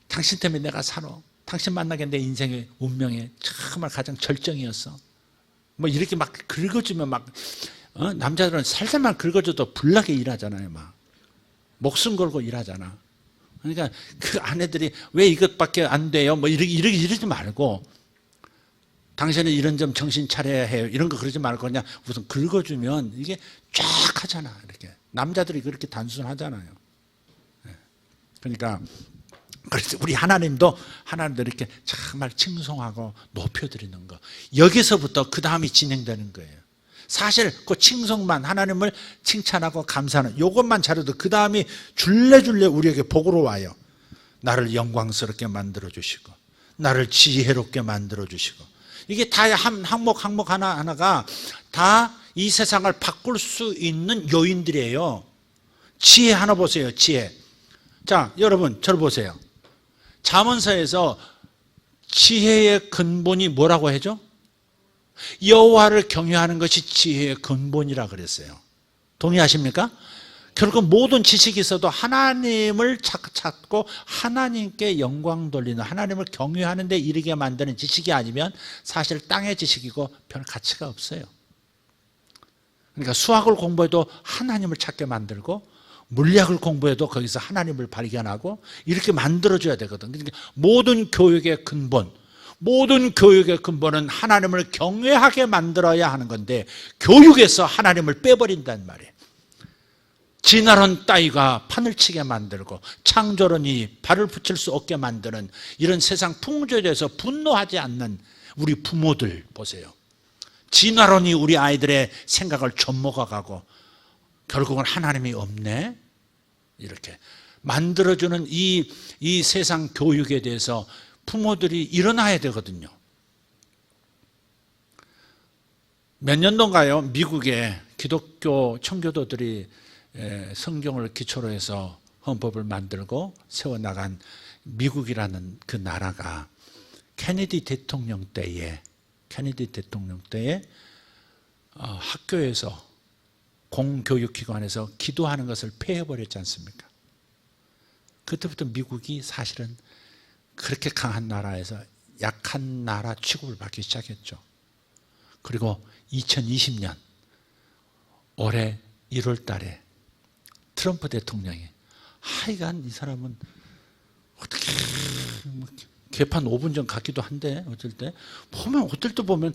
Speaker 1: 당신 때문에 내가 살아. 당신 만나게 내 인생의 운명의 정말 가장 절정이었어. 뭐 이렇게 막 긁어주면 막 남자들은 살살만 긁어줘도 불나게 일하잖아요. 막 목숨 걸고 일하잖아. 그러니까 그 아내들이 왜 이것밖에 안 돼요? 뭐 이러지 말고, 당신은 이런 점 정신 차려야 해요. 이런 거 그러지 말고 그냥 우선 긁어주면 이게 쫙 하잖아. 이렇게 남자들이 그렇게 단순하잖아요. 그러니까 그래서 우리 하나님도 이렇게 정말 칭송하고 높여드리는 거. 여기서부터 그 다음이 진행되는 거예요. 사실 그 칭송만, 하나님을 칭찬하고 감사하는 요것만 잘해도 그 다음이 줄레줄레 우리에게 복으로 와요. 나를 영광스럽게 만들어주시고, 나를 지혜롭게 만들어주시고, 이게 다 항목 하나하나가 다 이 세상을 바꿀 수 있는 요인들이에요. 지혜 하나 보세요. 지혜. 자, 여러분 저를 보세요. 잠언서에서 지혜의 근본이 뭐라고 하죠? 여호와를 경외하는 것이 지혜의 근본이라 그랬어요. 동의하십니까? 결국 모든 지식이 있어도 하나님을 찾고 하나님께 영광 돌리는, 하나님을 경외하는 데 이르게 만드는 지식이 아니면 사실 땅의 지식이고 별 가치가 없어요. 그러니까 수학을 공부해도 하나님을 찾게 만들고, 물리학을 공부해도 거기서 하나님을 발견하고, 이렇게 만들어줘야 되거든. 그러니까 모든 교육의 근본은 하나님을 경외하게 만들어야 하는 건데, 교육에서 하나님을 빼버린단 말이에요. 진화론 따위가 판을 치게 만들고, 창조론이 발을 붙일 수 없게 만드는 이런 세상 풍조에서 분노하지 않는 우리 부모들 보세요. 진화론이 우리 아이들의 생각을 좀먹어가고 결국은 하나님이 없네, 이렇게 만들어주는 이 세상 교육에 대해서 부모들이 일어나야 되거든요. 몇 년도인가요? 미국의 기독교 청교도들이 성경을 기초로 해서 헌법을 만들고 세워나간 미국이라는 그 나라가 케네디 대통령 때에 학교에서 공교육기관에서 기도하는 것을 폐해버렸지 않습니까? 그때부터 미국이 사실은 그렇게 강한 나라에서 약한 나라 취급을 받기 시작했죠. 그리고 2020년 올해 1월 달에 트럼프 대통령이, 하여간 이 사람은 어떻게 개판 5분 전 같기도 한데 어떨 때 보면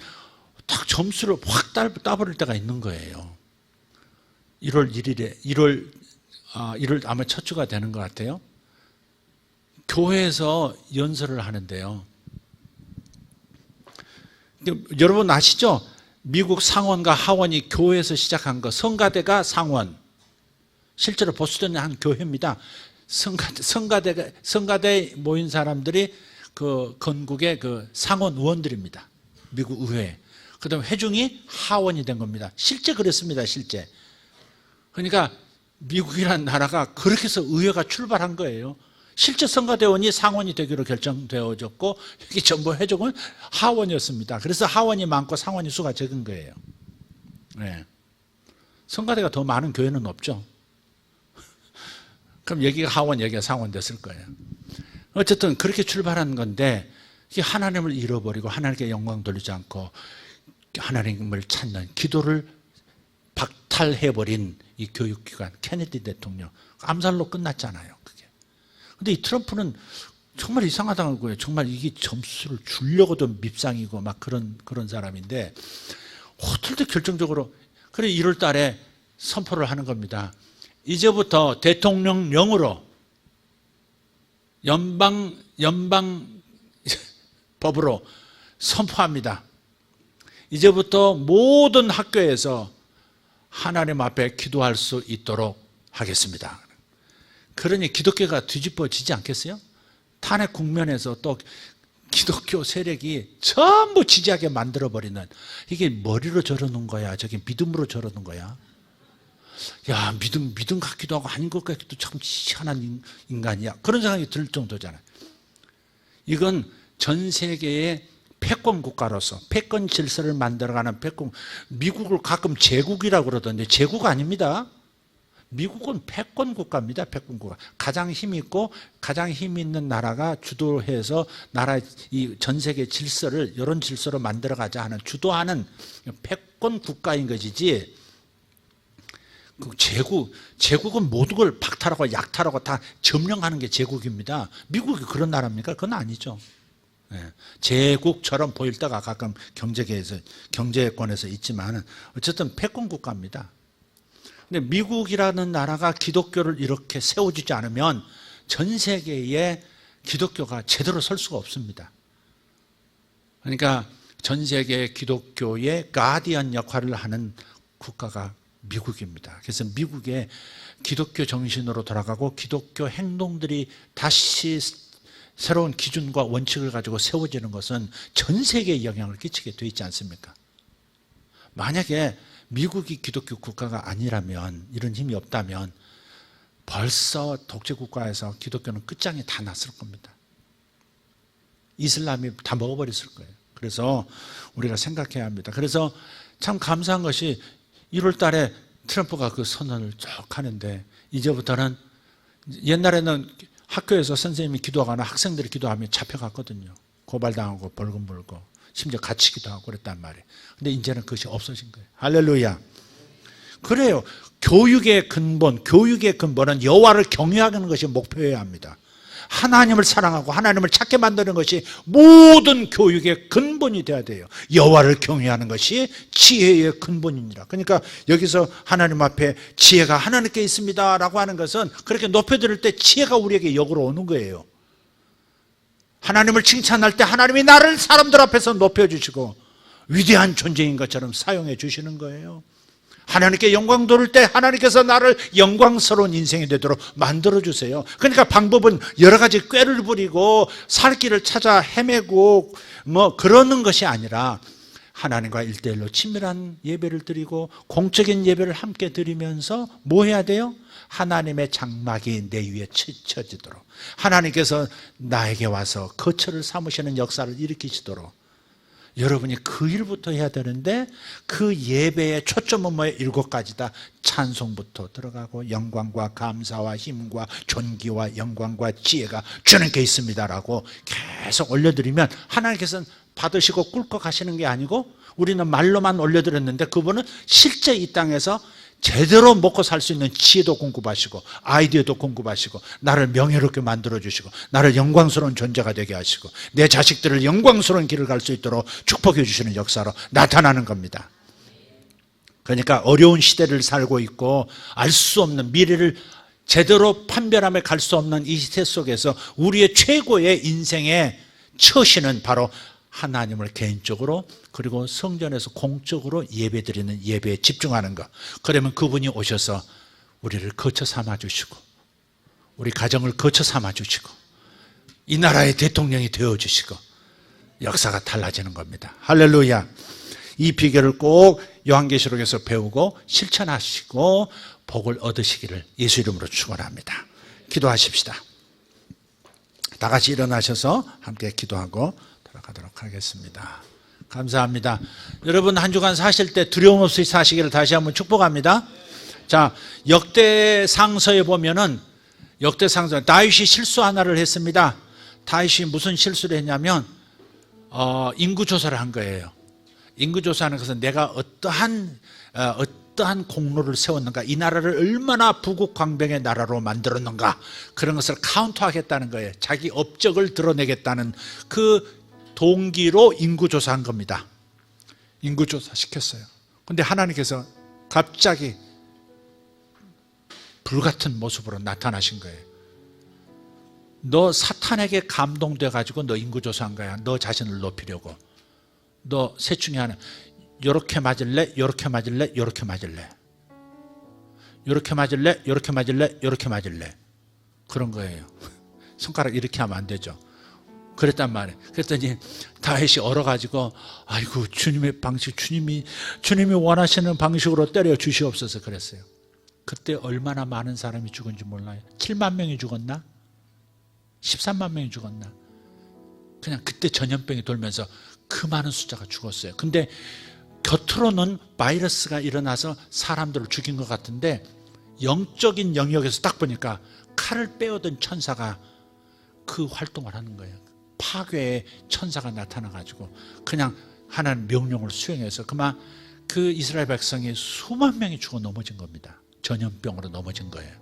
Speaker 1: 딱 점수를 확 따버릴 때가 있는 거예요. 1월 1일에 1월 아마 첫 주가 되는 것 같아요. 교회에서 연설을 하는데요. 여러분 아시죠? 미국 상원과 하원이 교회에서 시작한 거, 성가대가 상원, 실제로 보수된 한 교회입니다. 성가대에 모인 사람들이 그 건국의 그 상원 의원들입니다. 미국 의회. 그 다음에 회중이 하원이 된 겁니다. 실제 그랬습니다. 실제. 그러니까 미국이라는 나라가 그렇게 해서 의회가 출발한 거예요. 실제 성가대원이 상원이 되기로 결정되어졌고, 여기 전부 회중은 하원이었습니다. 그래서 하원이 많고 상원이 수가 적은 거예요. 네. 성가대가 더 많은 교회는 없죠. 그럼 여기가 하원, 여기가 상원 됐을 거예요. 어쨌든 그렇게 출발한 건데 이게 하나님을 잃어버리고 하나님께 영광 돌리지 않고 하나님을 찾는 기도를 박탈해버린 이 교육기관 케네디 대통령 암살로 끝났잖아요. 그게. 근데 이 트럼프는 정말 이상하다는 거예요. 정말 이게 점수를 주려고도 밉상이고 막 그런 사람인데 어떨 결정적으로 그래 1월 달에 선포를 하는 겁니다. 이제부터 대통령령으로 연방 법으로 선포합니다. 이제부터 모든 학교에서 하나님 앞에 기도할 수 있도록 하겠습니다. 그러니 기독교가 뒤집어지지 않겠어요? 탄핵 국면에서 또 기독교 세력이 전부 지지하게 만들어버리는, 이게 머리로 저러는 거야, 저게 믿음으로 저러는 거야. 야, 믿음 같기도 하고 아닌 것 같기도 참 희한한 인간이야, 그런 생각이 들 정도잖아요. 이건 전 세계의 패권 국가로서 패권 질서를 만들어가는 패권, 미국을 가끔 제국이라고 그러던데 제국 아닙니다. 미국은 패권 국가입니다. 패권 국가. 가장 힘 있고 가장 힘 있는 나라가 주도해서 나라 이 전 세계 질서를 이런 질서로 만들어가자 하는 주도하는 패권 국가인 것이지. 제국은 모든 걸 박탈하고 약탈하고 다 점령하는 게 제국입니다. 미국이 그런 나라입니까? 그건 아니죠. 제국처럼 보일 때가 가끔 경제권에서 있지만 어쨌든 패권 국가입니다. 근데 미국이라는 나라가 기독교를 이렇게 세워주지 않으면 전 세계에 기독교가 제대로 설 수가 없습니다. 그러니까 전 세계 기독교의 가디언 역할을 하는 국가가 미국입니다. 그래서 미국의 기독교 정신으로 돌아가고 기독교 행동들이 다시 새로운 기준과 원칙을 가지고 세워지는 것은 전 세계에 영향을 끼치게 되어 있지 않습니까? 만약에 미국이 기독교 국가가 아니라면, 이런 힘이 없다면 벌써 독재국가에서 기독교는 끝장이 다 났을 겁니다. 이슬람이 다 먹어버렸을 거예요. 그래서 우리가 생각해야 합니다. 그래서 참 감사한 것이 1월 달에 트럼프가 그 선언을 쭉 하는데, 이제부터는, 옛날에는 학교에서 선생님이 기도하거나 학생들이 기도하면 잡혀갔거든요. 고발당하고 벌금 물고 심지어 갇히기도 하고 그랬단 말이에요. 근데 이제는 그것이 없어진 거예요. 할렐루야. 그래요. 교육의 근본은 여호와를 경외하는 것이 목표여야 합니다. 하나님을 사랑하고 하나님을 찾게 만드는 것이 모든 교육의 근본이 되어야 돼요. 여호와를 경외하는 것이 지혜의 근본이니라. 그러니까 여기서 하나님 앞에 지혜가 하나님께 있습니다 라고 하는 것은 그렇게 높여드릴 때 지혜가 우리에게 역으로 오는 거예요. 하나님을 칭찬할 때 하나님이 나를 사람들 앞에서 높여주시고 위대한 존재인 것처럼 사용해 주시는 거예요. 하나님께 영광 돌릴 때 하나님께서 나를 영광스러운 인생이 되도록 만들어주세요. 그러니까 방법은 여러 가지 꾀를 부리고 살 길을 찾아 헤매고 그러는 것이 아니라 하나님과 1대1로 친밀한 예배를 드리고 공적인 예배를 함께 드리면서 뭐 해야 돼요? 하나님의 장막이 내 위에 치쳐지도록, 하나님께서 나에게 와서 거처를 삼으시는 역사를 일으키시도록 여러분이 그 일부터 해야 되는데, 그 예배의 초점은 뭐예요? 7가지다. 찬송부터 들어가고 영광과 감사와 힘과 존귀와 영광과 지혜가 주님께 있습니다라고 계속 올려드리면 하나님께서는 받으시고 꿀꺽 가시는 게 아니고, 우리는 말로만 올려드렸는데 그분은 실제 이 땅에서 제대로 먹고 살 수 있는 지혜도 공급하시고 아이디어도 공급하시고 나를 명예롭게 만들어주시고 나를 영광스러운 존재가 되게 하시고 내 자식들을 영광스러운 길을 갈 수 있도록 축복해 주시는 역사로 나타나는 겁니다. 그러니까 어려운 시대를 살고 있고 알 수 없는 미래를 제대로 판별하며 갈 수 없는 이 시대 속에서 우리의 최고의 인생의 처신은 바로 하나님을 개인적으로 그리고 성전에서 공적으로 예배드리는 예배에 집중하는 것. 그러면 그분이 오셔서 우리를 거처 삼아주시고 우리 가정을 거처 삼아주시고 이 나라의 대통령이 되어주시고 역사가 달라지는 겁니다. 할렐루야. 이 비결을 꼭 요한계시록에서 배우고 실천하시고 복을 얻으시기를 예수 이름으로 축원합니다. 기도하십시다. 다 같이 일어나셔서 함께 기도하고 가도록 하겠습니다. 감사합니다. 여러분 한 주간 사실 때 두려움 없이 사시기를 다시 한번 축복합니다. 자, 역대상서에 보면은 역대상서 다윗이 실수 하나를 했습니다. 다윗이 무슨 실수를 했냐면 인구조사를 한 거예요. 인구조사하는 것은 내가 어떠한 공로를 세웠는가, 이 나라를 얼마나 부국강병의 나라로 만들었는가, 그런 것을 카운트하겠다는 거예요. 자기 업적을 드러내겠다는 그 동기로 인구조사한 겁니다. 인구조사 시켰어요. 근데 하나님께서 갑자기 불같은 모습으로 나타나신 거예요. 너 사탄에게 감동돼 가지고 너 인구조사한 거야. 너 자신을 높이려고. 너 셋 중에 하나, 요렇게 맞을래? 요렇게 맞을래? 요렇게 맞을래? 요렇게 맞을래? 요렇게 맞을래? 요렇게 맞을래? 그런 거예요. 손가락 이렇게 하면 안 되죠. 그랬단 말이에요. 그랬더니 다윗이 얼어가지고, 아이고 주님의 방식, 주님이 원하시는 방식으로 때려 주시옵소서 그랬어요. 그때 얼마나 많은 사람이 죽은지 몰라요. 7만 명이 죽었나? 13만 명이 죽었나? 그냥 그때 전염병이 돌면서 그 많은 숫자가 죽었어요. 근데 겉으로는 바이러스가 일어나서 사람들을 죽인 것 같은데, 영적인 영역에서 딱 보니까 칼을 빼어든 천사가 그 활동을 하는 거예요. 파괴의 천사가 나타나가지고 그냥 하나님 명령을 수행해서 그만 그 이스라엘 백성이 수만 명이 죽어 넘어진 겁니다. 전염병으로 넘어진 거예요.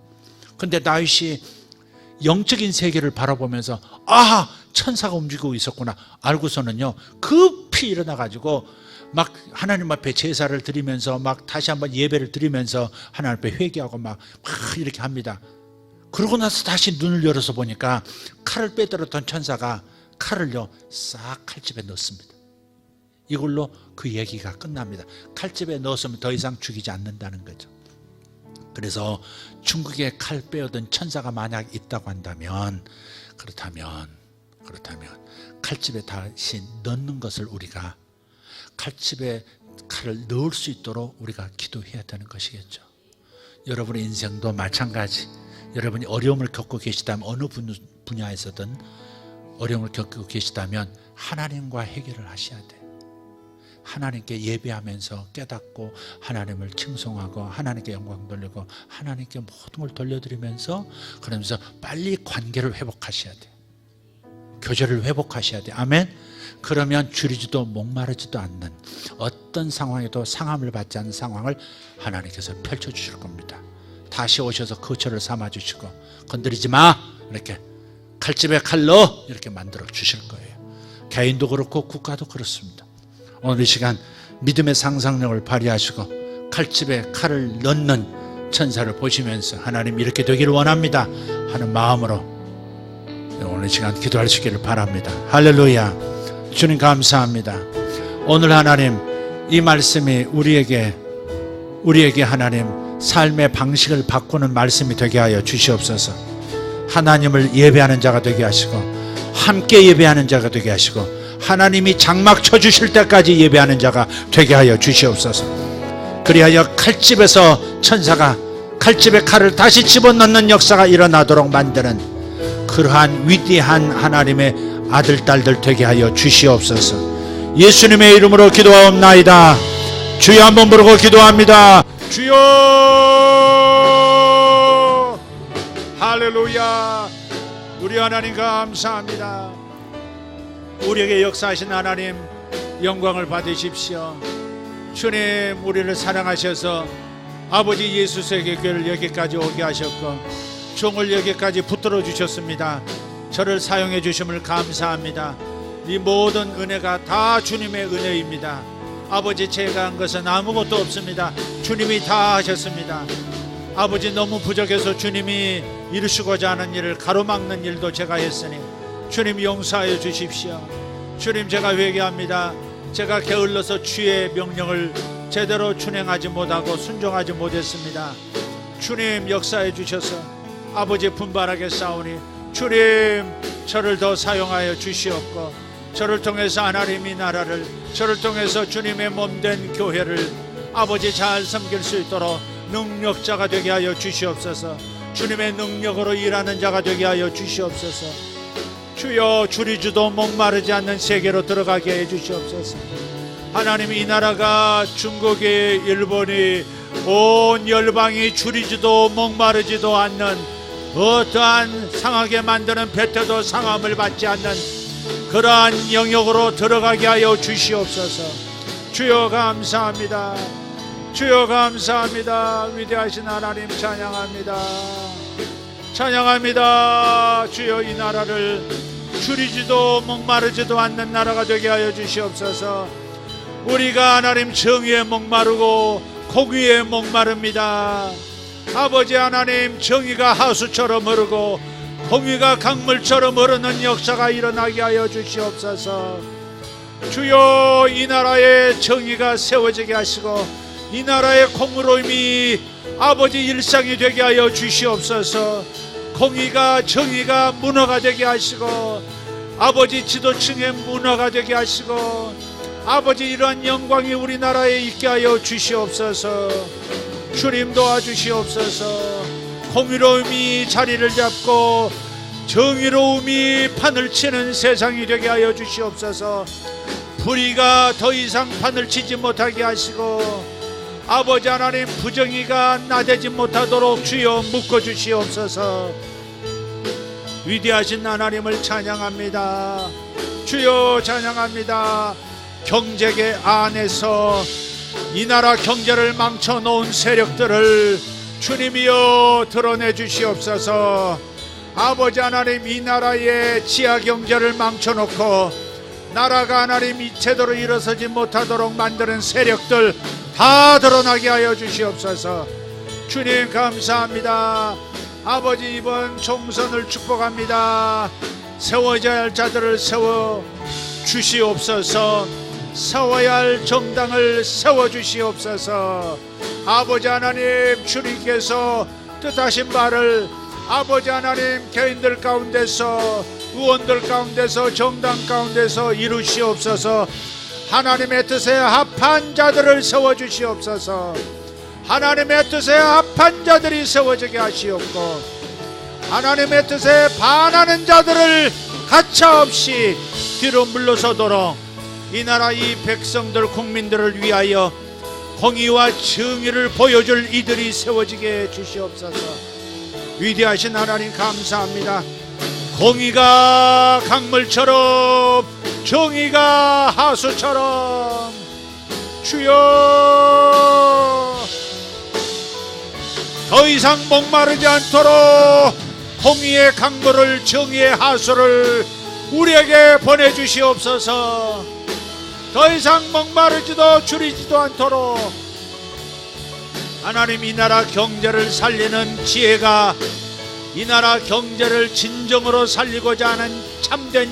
Speaker 1: 근데 다윗이 영적인 세계를 바라보면서 천사가 움직이고 있었구나 알고서는요, 급히 일어나가지고 막 하나님 앞에 제사를 드리면서 막 다시 한번 예배를 드리면서 하나님 앞에 회개하고 막 이렇게 합니다. 그러고 나서 다시 눈을 열어서 보니까 칼을 빼들었던 천사가 칼을요 싹 칼집에 넣습니다. 이걸로 그 얘기가 끝납니다. 칼집에 넣었으면 더 이상 죽이지 않는다는 거죠. 그래서 중국에 칼 빼어든 천사가 만약 있다고 한다면, 그렇다면 칼집에 다시 넣는 것을, 우리가 칼집에 칼을 넣을 수 있도록 우리가 기도해야 되는 것이겠죠. 여러분의 인생도 마찬가지. 여러분이 어려움을 겪고 계시다면, 어느 분야에서든 어려움을 겪고 계시다면 하나님과 해결을 하셔야 돼요. 하나님께 예배하면서 깨닫고 하나님을 칭송하고 하나님께 영광 돌리고 하나님께 모든 걸 돌려드리면서, 그러면서 빨리 관계를 회복하셔야 돼요. 교제를 회복하셔야 돼요. 아멘. 그러면 줄이지도 목마르지도 않는, 어떤 상황에도 상함을 받지 않는 상황을 하나님께서 펼쳐주실 겁니다. 다시 오셔서 거처를 삼아주시고, 건드리지 마 이렇게 칼집에 칼 넣어 이렇게 만들어 주실 거예요. 개인도 그렇고 국가도 그렇습니다. 오늘 이 시간 믿음의 상상력을 발휘하시고 칼집에 칼을 넣는 천사를 보시면서 하나님 이렇게 되기를 원합니다 하는 마음으로 오늘 이 시간 기도하시기를 바랍니다. 할렐루야. 주님 감사합니다. 오늘 하나님 이 말씀이 우리에게 하나님 삶의 방식을 바꾸는 말씀이 되게 하여 주시옵소서. 하나님을 예배하는 자가 되게 하시고, 함께 예배하는 자가 되게 하시고, 하나님이 장막 쳐주실 때까지 예배하는 자가 되게 하여 주시옵소서. 그리하여 칼집에서 천사가 칼집에 칼을 다시 집어넣는 역사가 일어나도록 만드는 그러한 위대한 하나님의 아들 딸들 되게 하여 주시옵소서. 예수님의 이름으로 기도하옵나이다. 주여 한번 부르고 기도합니다. 주여. 할렐루야. 우리 하나님 감사합니다. 우리에게 역사하신 하나님 영광을 받으십시오. 주님, 우리를 사랑하셔서 아버지 예수에게 교회를 여기까지 오게 하셨고 종을 여기까지 붙들어 주셨습니다. 저를 사용해 주심을 감사합니다. 이 모든 은혜가 다 주님의 은혜입니다. 아버지, 제가 한 것은 아무것도 없습니다. 주님이 다 하셨습니다. 아버지, 너무 부족해서 주님이 이루시고자 하는 일을 가로막는 일도 제가 했으니 주님 용서하여 주십시오. 주님, 제가 회개합니다. 제가 게을러서 주의 명령을 제대로 준행하지 못하고 순종하지 못했습니다. 주님 역사해 주셔서 아버지 분발하게 싸우니 주님 저를 더 사용하여 주시옵고, 저를 통해서 하나님의 나라를, 저를 통해서 주님의 몸된 교회를 아버지 잘 섬길 수 있도록 능력자가 되게 하여 주시옵소서. 주님의 능력으로 일하는 자가 되게 하여 주시옵소서. 주여, 줄이지도 목마르지 않는 세계로 들어가게 해 주시옵소서. 하나님, 이 나라가 중국이, 일본이, 온 열방이 줄이지도 목마르지도 않는 어떠한 상하게 만드는 배태도 상함을 받지 않는 그러한 영역으로 들어가게 하여 주시옵소서. 주여 감사합니다. 주여 감사합니다. 위대하신 하나님 찬양합니다. 찬양합니다. 주여 이 나라를 줄이지도 목마르지도 않는 나라가 되게 하여 주시옵소서. 우리가 하나님 정의에 목마르고 공의에 목마릅니다. 아버지 하나님, 정의가 하수처럼 흐르고 공의가 강물처럼 흐르는 역사가 일어나게 하여 주시옵소서. 주여 이 나라에 정의가 세워지게 하시고 이 나라의 공의로움이 아버지 일상이 되게 하여 주시옵소서. 공의가 정의가 문화가 되게 하시고 아버지 지도층의 문화가 되게 하시고 아버지 이러한 영광이 우리나라에 있게 하여 주시옵소서. 주님 도와주시옵소서. 공의로움이 자리를 잡고 정의로움이 판을 치는 세상이 되게 하여 주시옵소서. 불의가 더 이상 판을 치지 못하게 하시고 아버지 하나님, 부정의가 나대지 못하도록 주여 묶어주시옵소서. 위대하신 하나님을 찬양합니다. 주여 찬양합니다. 경제계 안에서 이 나라 경제를 망쳐놓은 세력들을 주님이여 드러내 주시옵소서. 아버지 하나님, 이 나라의 지하 경제를 망쳐놓고 나라가 하나님 제대로 일어서지 못하도록 만드는 세력들 다 드러나게 하여 주시옵소서. 주님 감사합니다. 아버지 이번 총선을 축복합니다. 세워져야 할 자들을 세워 주시옵소서. 세워야 할 정당을 세워 주시옵소서. 아버지 하나님, 주님께서 뜻하신 바를 아버지 하나님 개인들 가운데서 의원들 가운데서 정당 가운데서 이루시옵소서. 하나님의 뜻에 합한 자들을 세워주시옵소서. 하나님의 뜻에 합한 자들이 세워지게 하시옵고 하나님의 뜻에 반하는 자들을 가차없이 뒤로 물러서도록 이 나라 이 백성들 국민들을 위하여 공의와 정의를 보여줄 이들이 세워지게 해주시옵소서. 위대하신 하나님 감사합니다. 공의가 강물처럼 정의가 하수처럼 주여 더 이상 목마르지 않도록 공의의 강물을 정의의 하수를 우리에게 보내주시옵소서. 더 이상 목마르지도 줄이지도 않도록 하나님, 이 나라 경제를 살리는 지혜가 이 나라 경제를 진정으로 살리고자 하는 참된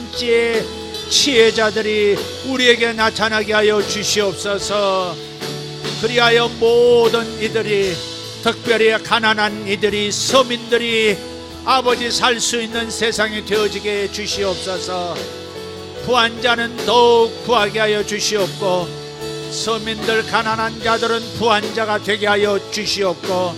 Speaker 1: 지혜자들이 우리에게 나타나게 하여 주시옵소서. 그리하여 모든 이들이, 특별히 가난한 이들이, 서민들이 아버지 살 수 있는 세상이 되어지게 해 주시옵소서. 부한 자는 더욱 부하게 하여 주시옵고 서민들 가난한 자들은 부한 자가 되게 하여 주시옵고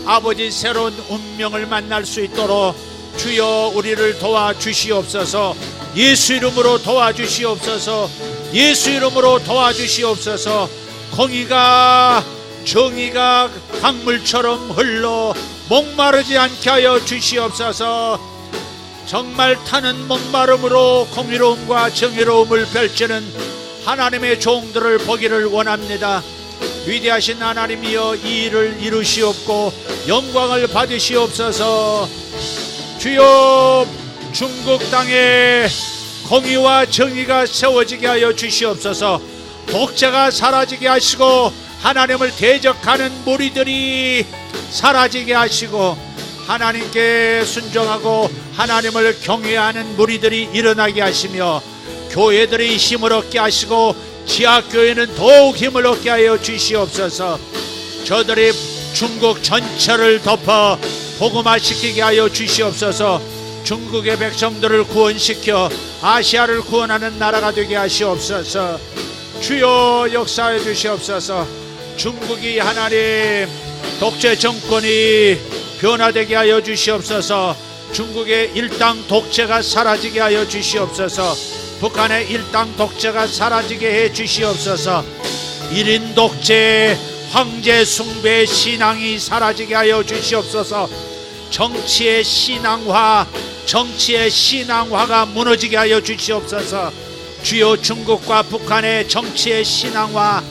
Speaker 1: 아버지 새로운 운명을 만날 수 있도록 주여 우리를 도와주시옵소서. 예수 이름으로 도와주시옵소서. 예수 이름으로 도와주시옵소서. 공의가 정의가 강물처럼 흘러 목마르지 않게 하여 주시옵소서. 정말 타는 목마름으로 공의로움과 정의로움을 펼치는 하나님의 종들을 보기를 원합니다. 위대하신 하나님이여 이 일을 이루시옵고 영광을 받으시옵소서. 주여 중국 땅에 공의와 정의가 세워지게 하여 주시옵소서. 독재가 사라지게 하시고 하나님을 대적하는 무리들이 사라지게 하시고 하나님께 순종하고 하나님을 경외하는 무리들이 일어나게 하시며 교회들이 힘을 얻게 하시고 지하교회는 더욱 힘을 얻게 하여 주시옵소서. 저들이 중국 전체를 덮어 복음화시키게 하여 주시옵소서. 중국의 백성들을 구원시켜 아시아를 구원하는 나라가 되게 하시옵소서. 주여 역사해 주시옵소서. 중국이 하나님 독재 정권이 변화되게 하여 주시옵소서. 중국의 일당 독재가 사라지게 하여 주시옵소서. 북한의 일당 독재가 사라지게 해 주시옵소서. 1인 독재 황제 숭배 신앙이 사라지게 하여 주시옵소서. 정치의 신앙화가 무너지게 하여 주시옵소서. 주요 중국과 북한의 정치의 신앙화,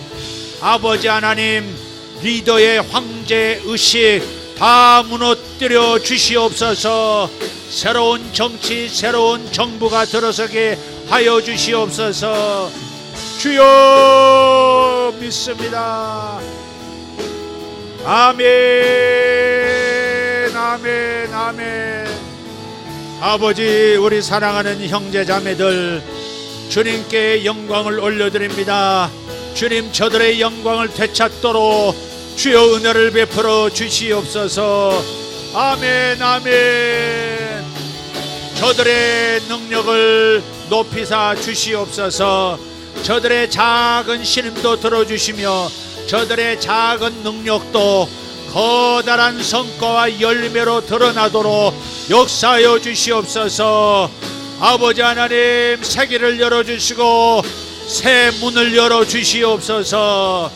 Speaker 1: 아버지 하나님 리더의 황제 의식 다 무너뜨려 주시옵소서. 새로운 정치, 새로운 정부가 들어서게 하여 주시옵소서. 주여 믿습니다. 아멘, 아멘, 아멘. 아버지, 우리 사랑하는 형제자매들, 주님께 영광을 올려드립니다. 주님, 저들의 영광을 되찾도록 주여 은혜를 베풀어 주시옵소서. 아멘, 아멘. 저들의 능력을 높이사 주시옵소서. 저들의 작은 신임도 들어주시며 저들의 작은 능력도 커다란 성과와 열매로 드러나도록 역사하여 주시옵소서. 아버지 하나님, 세계를 열어주시고 새 문을 열어주시옵소서.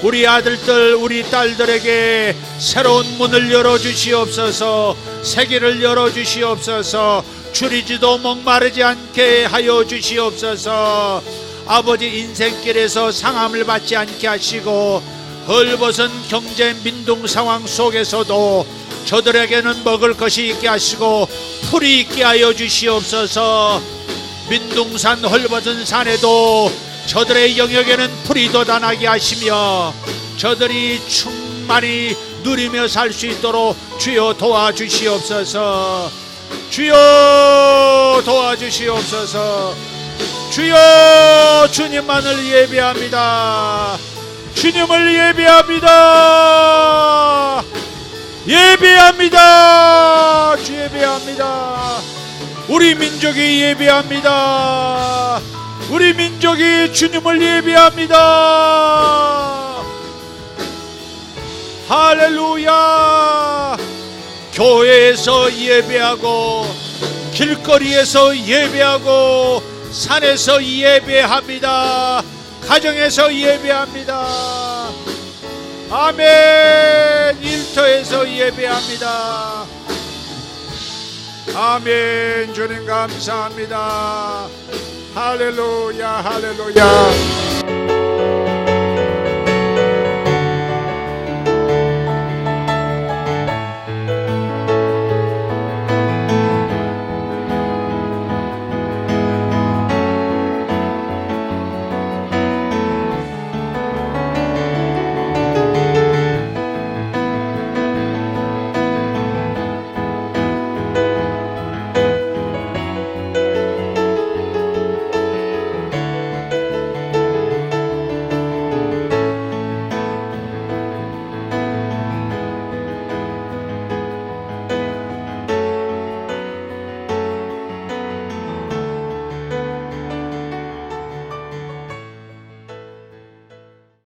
Speaker 1: 우리 아들들, 우리 딸들에게 새로운 문을 열어주시옵소서. 세계를 열어주시옵소서. 줄이지도 목마르지 않게 하여 주시옵소서. 아버지, 인생길에서 상함을 받지 않게 하시고 헐벗은 경제 민둥 상황 속에서도 저들에게는 먹을 것이 있게 하시고 풀이 있게 하여 주시옵소서. 민둥산 헐벗은 산에도 저들의 영역에는 풀이 돋아나게 하시며 저들이 충만히 누리며 살 수 있도록 주여 도와주시옵소서. 주여 도와주시옵소서. 주여, 주님만을 예배합니다. 주님을 예배합니다. 예배합니다. 주 예배합니다. 우리 민족이 예배합니다. 우리 민족이 주님을 예배합니다. 할렐루야. 교회에서 예배하고 길거리에서 예배하고 산에서 예배합니다. 가정에서 예배합니다. 아멘. 일터에서 예배합니다. 아멘. 주님 감사합니다. 할렐루야, 할렐루야.